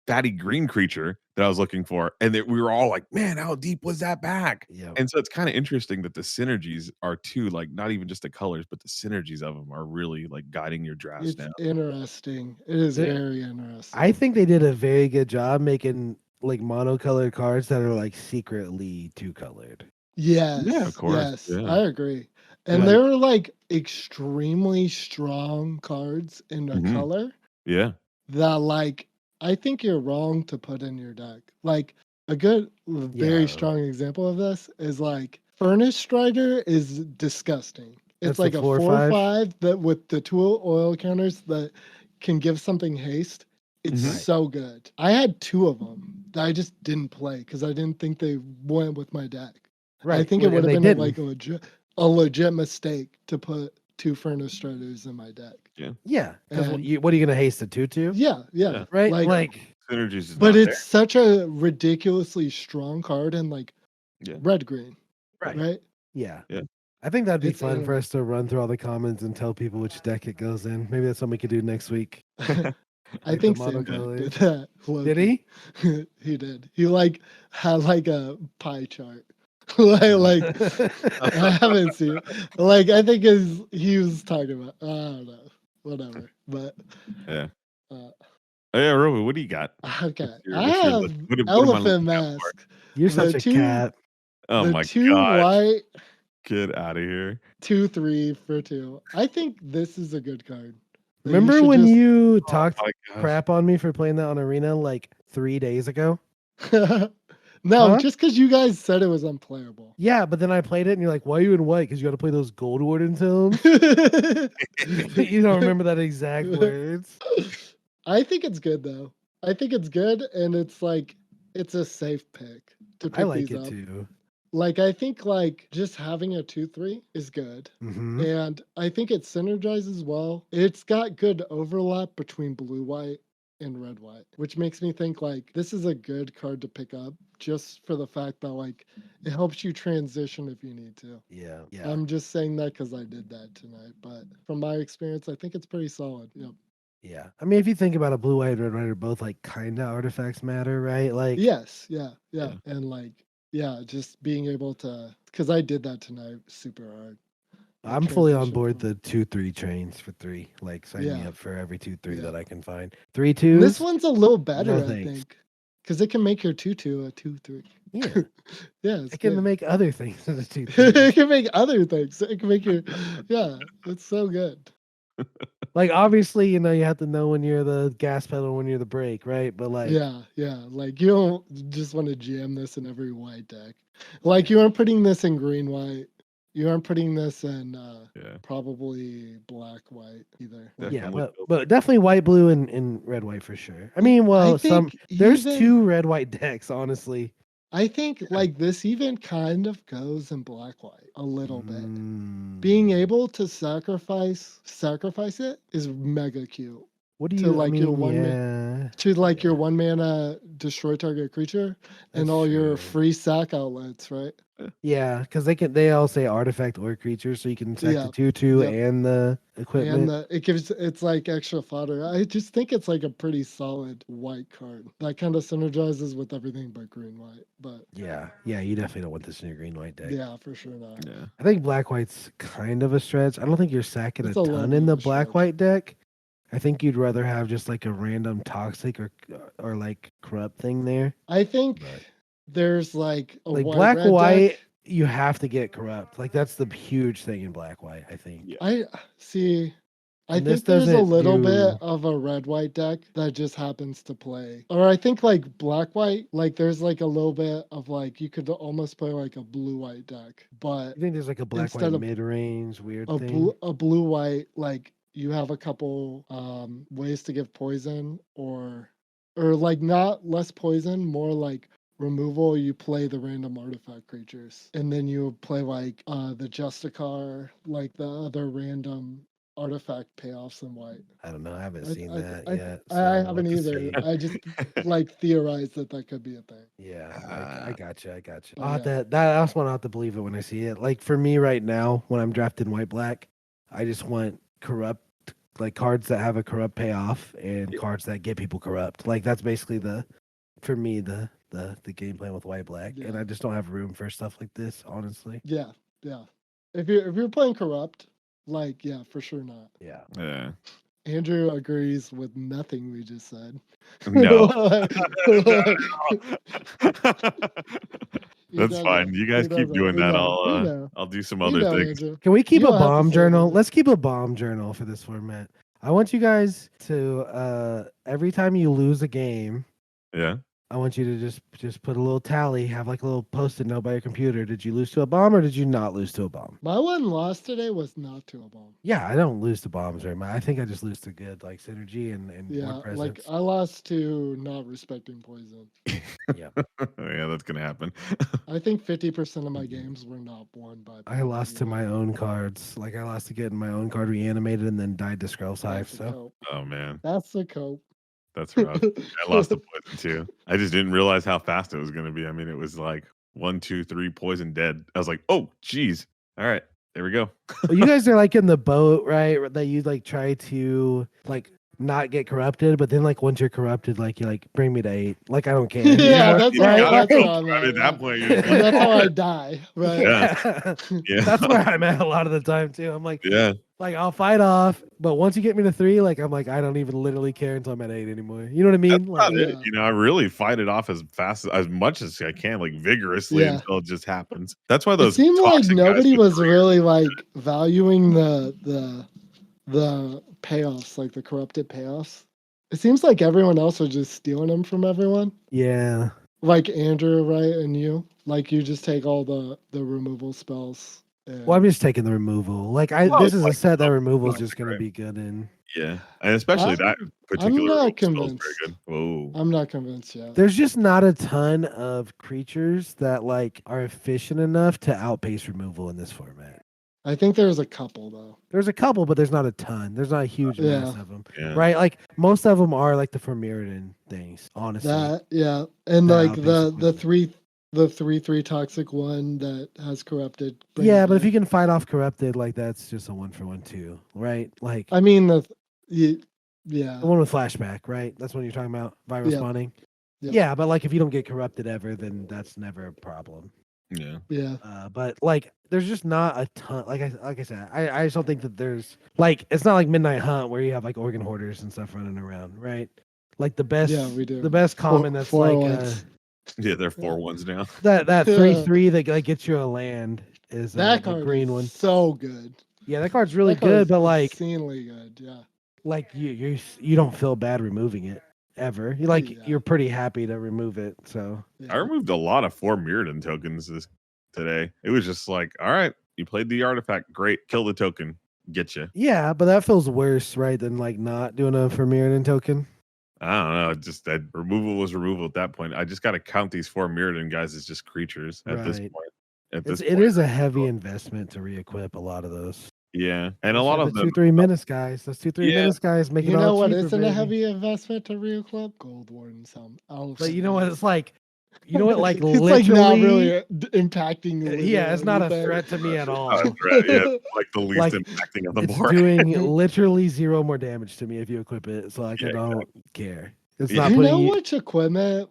fatty green creature that I was looking for, and we were all like, "Man, how deep was that back?" Yeah. And so it's kind of interesting that the synergies are too, like, not even just the colors, but the synergies of them are really like guiding your drafts It's now. interesting. It is There- very interesting. I think they did a very good job making like monocolored cards that are like secretly two colored. Yes, Yeah, of course. yes, Yeah. I agree. And Like- they're like extremely strong cards in a Mhm. color Yeah. that like I think you're wrong to put in your deck. Like a good very Yeah. strong example of this is like Furnace Strider is disgusting. That's It's the like a 4/5? 4/5 that with the two oil counters that can give something haste. It's Mhm. Right. so good. I had two of them that I just didn't play because I didn't think they went with my deck. Right. I think it would and have they been didn't. like a legit mistake to put two Furnace Striders in my deck. Yeah. Because And what are you gonna haste a 2/2? yeah, yeah, Yeah. Right? like Synergies is but not it's there. such a ridiculously strong card in like Yeah. red green, Right. right? Yeah. Yeah. I think that'd be It's fun for us to run through all the comments and tell people which deck it goes in. Maybe that's something we could do next week. I Like think the Sam did monocolors. that. Did Loki. he? He did. He like had like a pie chart. like I haven't seen it. Like I think he was talking about I don't know. Whatever. But Yeah. uh Oh, yeah, Roby, what do you got? okay. I What's your have list? What am I elephant looking out for? mask. You're The such a two cat. Oh the my two gosh. white Get out of here. 2/3 for 2. I think this is a good card. That you Remember should when just you talked My gosh. crap on me for playing that on Arena like 3 days ago? No, Huh? just because you guys said it was unplayable. Yeah, but then I played it and you're like, why are you in white? Because you got to play those Gold Warden tomes? You don't remember that exact words? I think it's good though. I think it's good, and it's like it's a safe pick to I pick like these it up. too. Like I think like just having a 2/3 is good. Hmm. And I think it synergizes well. It's got good overlap between blue white and red white, which makes me think like this is a good card to pick up just for the fact that like it helps you transition if you need to. Yeah. Yeah. I'm just saying that because I did that tonight, but from my experience, I think it's pretty solid. Yep. Yeah. I mean, if you think about it, blue, white, red, white are both like kind of artifacts matter, right? Like, Yes. Yeah. Yeah. Yeah. And like, yeah, just being able to, because I did that tonight super hard. Like, I'm fully on transition board from- the 2/3 trains for 3. Like, sign me Yeah. up for every 2/3 Yeah. that I can find. 3 And this 2s? one's a little better, No I thanks. think, because it can make your 2/2 a 2/3. Yeah. Yeah, it's I can good. make other things in the 2/3. It can make other things. It can make your, yeah, it's so good. Like, obviously, you have to know when you're the gas pedal, when you're the brake, right? But like, Yeah, yeah. Like you don't just want to jam this in every white deck. Like you aren't putting this in green white. You aren't putting this in Yeah. probably black white either. Like, yeah, Definitely feels but definitely white, blue, and red, white for sure. I mean, I well, think there's even 2 red, white decks, honestly. I think like this even kind of goes in black white a little bit. Being Mm. able to sacrifice it is mega cute. What do To you? like I your mean, one yeah, to like your yeah, 1 mana destroy target creature and that's all your true. free sack outlets, right? Yeah, because they all say artifact or creature, so you can sack Yeah. the 2/2 Yep. and the equipment. And it's like extra fodder. I just think it's like a pretty solid white card that kind of synergizes with everything but green white. But Yeah, you definitely don't want this in your green white deck. yeah, for sure not. Yeah. I think black white's kind of a stretch. I don't think you're sacking It's a a ton little in bit the of a black stretch. white deck. I think you'd rather have just like a random toxic or like corrupt thing there. I think But there's like a like white black red white, deck. you have to get corrupt. Like that's the huge thing in black white. I think. Yeah. I see. I And this think there's a doesn't little do- bit of a red white deck that just happens to play. Or I think like black white, like there's like a little bit of like you could almost play like a blue white deck, but You think there's like a black instead white of mid range weird a thing? blue white, like you have a couple ways to give poison or like not less poison, more like removal. You play the random artifact creatures, and then you play like the Justicar, like the other random artifact payoffs in white. I don't know. I haven't I seen I, that I, yet. I So we'll haven't have to either. see. I just like theorized that that could be a thing. Yeah, I Ah. gotcha. I gotcha. Oh, I'll have yeah. to, that I also want to have to believe it when I see it. Like for me right now, when I'm drafting white black, I just want corrupt, like cards that have a corrupt payoff and cards that get people corrupt. Like that's basically the for me the game plan with white black, and Yeah. I just don't have room for stuff like this, honestly. Yeah, yeah. If you're playing corrupt, like yeah, for sure not. Yeah. Yeah. Andrew agrees with nothing we just said. No. He That's fine. doesn't. You He guys keep doesn't. doing We that. know. We know. I'll do some We other know, things. Andrew. Can we keep You a don't have to bomb say journal? anything. Let's keep a bomb journal for this format. I want you guys to every time you lose a game, Yeah. I want you to just put a little tally, have like a little post-it note by your computer. Did you lose to a bomb or did you not lose to a bomb? My one loss today was not to a bomb. Yeah, I don't lose to bombs very much. I think I just lose to good like synergy and Yeah, board like presence. I lost to not respecting poison. Yeah. Yeah, that's gonna happen. I think 50% of my games were not won by. I lost to my own cards. Like I lost to getting my own card reanimated and then died to Scroll Scythe. That's the So cope. Oh man, That's the cope. that's rough. I lost the poison too. I just didn't realize how fast it was gonna be. I mean, it was like 1, 2, 3 poison dead. I was like, oh geez. All right, there we go. well, you guys are like in the boat, right? That you like try to like not get corrupted, but then like once you're corrupted, like you're like bring me to 8. Like I don't care. Yeah, that's you how gotta right? that's go. where I'm I mean, at. at that point, you're just And like, that's how I die, right? Yeah. Yeah. That's where I'm at a lot of the time too. I'm like, yeah. like I'll fight off, but once you get me to 3, like I'm like I don't even literally care until I'm at 8 anymore. You know what I mean? About Like, it. You know, I really fight it off as fast as much as I can, like vigorously Yeah. until it just happens. That's why It those seemed like toxic guys nobody with was careers- really like valuing the payoffs, like the corrupted payoffs. It seems like everyone else was just stealing them from everyone. yeah. Like Andrew, right, and you. Like you just take all the removal spells. And... Well, I'm just taking the removal. Like Well, this it's is a like set that the removal is toxic, just gonna right? be good in. Yeah, and especially that particular not removal spell is convinced. very good. Whoa. I'm not convinced yet. There's just not a ton of creatures that like are efficient enough to outpace removal in this format. I think there's a couple though. There's a couple, but there's not a ton. There's not a huge mass Yeah. of them, Yeah. right? Like most of them are like the Formiridan things, honestly. That yeah, and That like outpace the equipment. 3/3 toxic one that has corrupted. bring Yeah, it but if back. you can fight off corrupted, like that's just a 1-for-1 too, right? Like I mean yeah. the one with flashback, right? That's what you're talking about, viral Yeah. spawning. Yeah. Yeah, but like if you don't get corrupted ever, then that's never a problem. Yeah. Yeah. But like, there's just not a ton. Like I said, I just don't think that there's like it's not like Midnight Hunt where you have like organ hoarders and stuff running around, right? Like the best, Yeah, we do. the best common that's Four like ones. Yeah, they're 4/1s now. that Yeah. 3/3 that like gets you a land is That the card green is one. so good. Yeah, that card's really That card good, is but like obscenely good. Yeah. you don't feel bad removing it ever. You like Yeah. you're pretty happy to remove it. So Yeah. I removed a lot of 4 Mirrodin tokens today. It was just like, all right, you played the artifact, great, kill the token, get you. yeah, but that feels worse, right, than like not doing a Mirrodin token. I don't know. Just that removal was removal at that point. I just got to count these 4 Mirrodin guys as just creatures at this Right. point. At this It point, is a heavy investment to re-equip a lot of those. yeah, and a lot the of them. 2-3 menace guys. Those 2-3 Yeah. menace guys make it You know all what cheaper, isn't a baby. heavy investment to re-equip? Gold Warden's helm. But you know what it's like? You know what? Like it's literally, like not really impacting. the yeah, litter it's or not a anything. threat to me at all. Right, yeah, like the least Like, impacting of the It's board. doing literally 0 more damage to me if you equip it. So like Yeah, I don't care. It's Yeah. not You putting know you. which equipment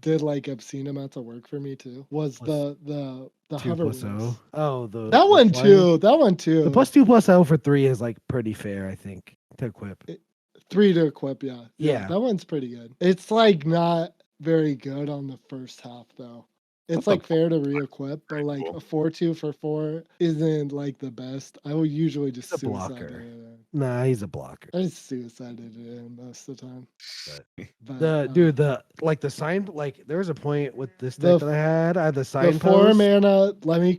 did like obscene amounts of work for me too? Was What's the 2 hover plus wings. 0. Oh, That the one flying- too. That one too. The +2 +0 for 3 is like pretty fair, I think, to equip. 3 to equip. Yeah. Yeah. That one's pretty good. It's like not very good on the first half though. It's like fair to re-equip, but like cool. a 4/2 for 4 isn't like the best. I will usually just It's a suicide blocker. it in. Nah, he's a blocker. I just suicided it in most of the time. But, The sign, like there was a point with this The deck that I had the the signpost. 4 mana. Let me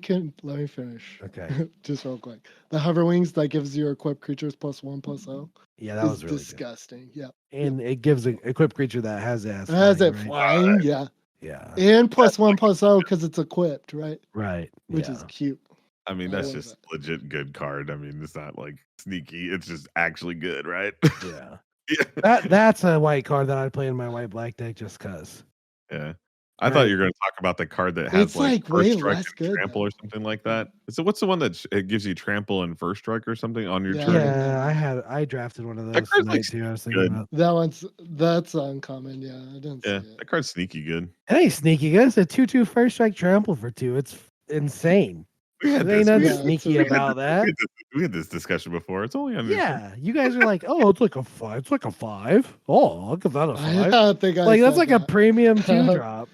finish. Okay. Just real quick. The hover wings that gives your equipped creatures +1/+0 Yeah, that is was really good. disgusting. Yeah. And it gives an equipped creature that has It has it right? flying. Yeah. Yeah. And +1/+0 because it's equipped, right? Right. Which yeah. is cute. I mean, I that's love just it. legit good card. I mean, it's not like sneaky. It's just actually good, right? Yeah. Yeah. That's a white card that I'd play in my white black deck just cause. Yeah. I thought you Right. were going to talk about the card that has It's like first way strike less and good trample or though. something like that. So what's the one that it gives you trample and first strike or something on your Yeah, turn? Yeah, I drafted one of That those card's like tonight too. I was sneaky thinking good. about. That's uncommon. Yeah, I didn't see Yeah, it. that card's sneaky good. It ain't sneaky. It's a 2/2 first strike trample for 2. It's insane. We had There ain't this. nothing Yeah, it's sneaky a, about that. We had this discussion before. It's only on your turn. Yeah, you guys are like, oh, it's like a 5. It's like a 5. Oh, I'll give that a I 5. don't think I Like that's said like a that. premium 2 drop.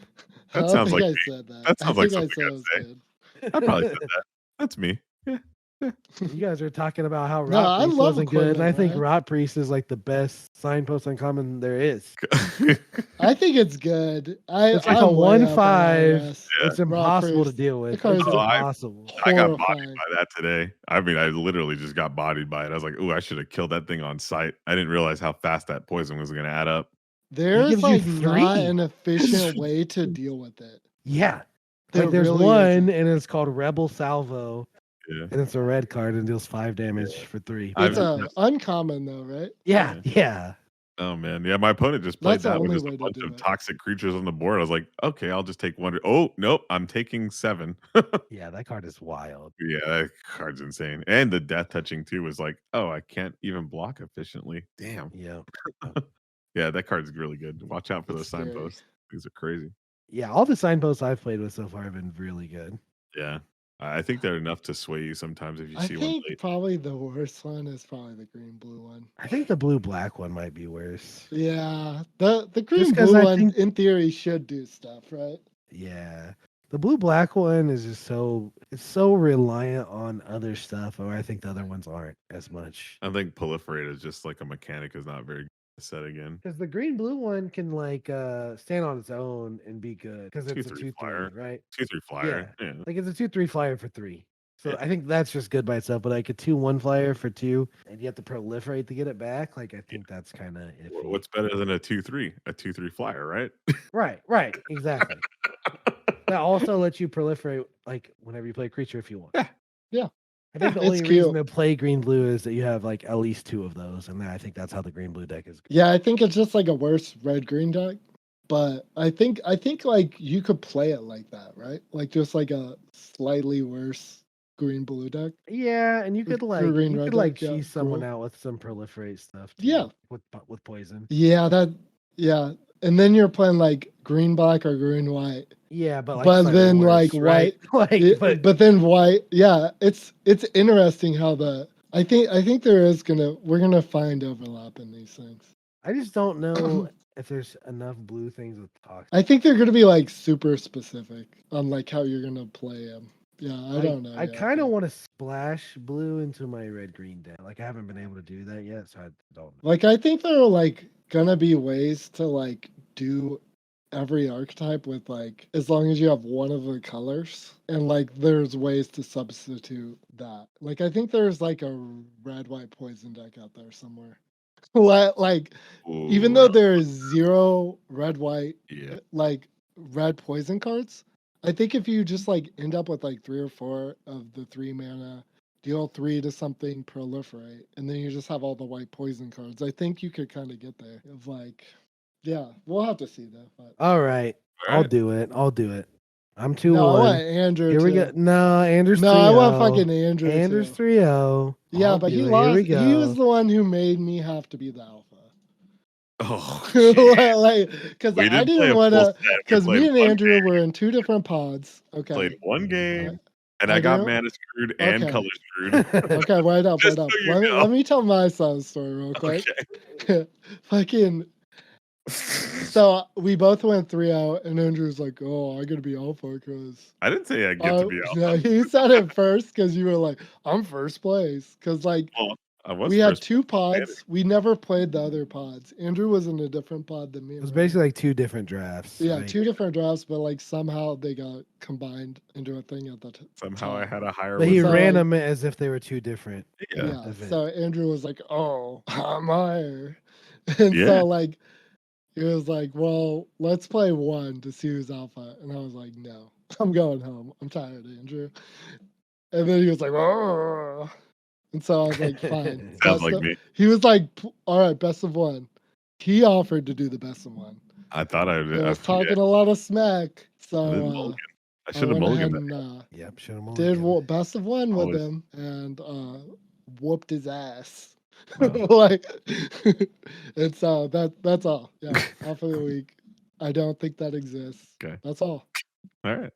I That don't sounds think like I me. said that. That I sounds like think I something said it I'd was say. good. I probably said that. That's me. Yeah. You guys are talking about how No, Rot I Priest love wasn't good, and I equipment, think right? Rot Priest is like the best signpost uncommon there is. I think it's good. It's like a I'm way up on 1/5. IRS. It's Raw impossible to priest. deal That with. card It's is impossible. I got bodied horrifying. by that today. I mean, I literally just got bodied by it. I was like, "Ooh, I should have killed that thing on sight." I didn't realize how fast that poison was going to add up. There's gives you like not 3. an efficient way to deal with it. Yeah. There Like there's really one, isn't. and it's called Rebel Salvo, Yeah, and it's a red card and deals 5 damage for 3. I've It's a uncommon though, right? Yeah, yeah. yeah. Oh man, yeah. My opponent just played That's the that with only just a way to bunch do of it. toxic creatures on the board. I was like, okay, I'll just take one. Oh nope, I'm taking 7. Yeah, that card is wild. Yeah, that card's insane. And the death touching too was like, oh, I can't even block efficiently. Damn. Yeah. Yeah, that card's really good. Watch out for It's those scary. signposts. These are crazy. Yeah, all the signposts I've played with so far have been really good. Yeah. I think they're enough to sway you sometimes if you I see one think late. probably the worst one is probably the green blue one. I think the blue black one might be worse. Yeah, the green 'cause blue I one think- in theory should do stuff, right? Yeah. The blue black one is just so reliant on other stuff, or I think the other ones aren't as much. I think proliferate is just like a mechanic is not very good to set again. Because the green blue one can like stand on its own and be good because it's a 2/3 2/3, flyer. right? 2/3 flyer. Yeah. Like it's a 2/3 flyer for 3. So Yeah. I think that's just good by itself. But like a 2/1 flyer for 2, and you have to proliferate to get it back. Like I think that's kind of iffy. What's better than a 2/3? A 2/3 flyer, right? Right, exactly. That also lets you proliferate like whenever you play a creature if you want. Yeah. I think the It's only reason cute. to play green blue is that you have like at least 2 of those, and I think that's how the green blue deck is. Yeah, I think it's just like a worse red green deck. But I think like you could play it like that, right? Like just like a slightly worse green blue deck. Yeah, and you could green red deck, yeah, cheese someone cool. out with some proliferate stuff. Too, Yeah. with poison. Yeah. And then you're playing like green black or green white. Yeah, but but then worse, like right? white, but then white. Yeah, it's interesting how I think we're gonna find overlap in these things. I just don't know if there's enough blue things with toxic. I think they're gonna be like super specific on like how you're gonna play them. Yeah, I don't know. I kind of want to splash blue into my red green deck. Like I haven't been able to do that yet, so I don't know. Like I think there are like gonna be ways to like do every archetype with like as long as you have one of the colors, and like there's ways to substitute that. Like I think there's like a red white poison deck out there somewhere. Like even though there's 0 red white like red poison cards, I think if you just like end up with like 3 or 4 of the 3 mana, deal 3 to something, proliferate, and then you just have all the white poison cards, I think you could kind of get there. Of like, yeah, we'll have to see though. But All right, I'll do it. I'm 2-1. no, I want Andrew. Here we go. No, Andrew's 3-0. No, I want fucking Andrew. Andrew's too. 3-0. Yeah, I'll but he do it. lost. Here we go. He was the one who made me have to be the alpha. Oh, like, because I didn't want to. Because me and Andrew were in 2 different pods. Okay. Played one game, and I got mana screwed and Okay. color screwed. Okay, wait up. Just so you know. Let me tell my side of the story real quick. Okay. Fucking. So we both went 3-0, and Andrew's like, "Oh, I gotta be alpha because." I didn't say I get to be alpha. No, he said it first because you were like, "I'm first place," because like. Well, I was We had first 2 pods. We never played the other pods. Andrew was in a different pod than me. It was basically like 2 different drafts. Yeah, like, 2 different drafts, but like somehow they got combined into a thing at the Somehow I had a higher. But he So, ran like- them as if they were 2 different. Yeah. event. So Andrew was like, "Oh, I'm higher," and Yeah. so like he was like, "Well, let's play 1 to see who's alpha," and I was like, "No, I'm going home. I'm tired, Andrew." And then he was like, "Oh." And so I was like, fine. Sounds like me. He was like, all right, best of 1. He offered to do the best of 1. I thought I He would. I was talking a lot of smack. So I I should have went ahead mulliganed that. and Yep, should have did best of one with Always. him and whooped his ass. Wow. Like, and so that's all. Yeah, off of the week. I don't think that exists. Okay. That's all. All right.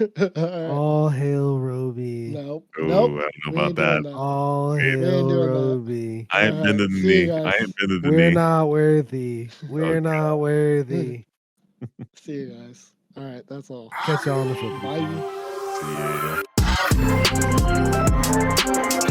All right. All hail Robi. Nope. Oh, Nope. I don't know We about ain't doing that. that. All Wait. hail We ain't doing that. Robi. I ain't been to the See you knee. I guys. ain't been to the We're knee. not worthy. We're Okay. not worthy. See you guys. All right. That's all. Catch y'all on the flip. Bye. See ya.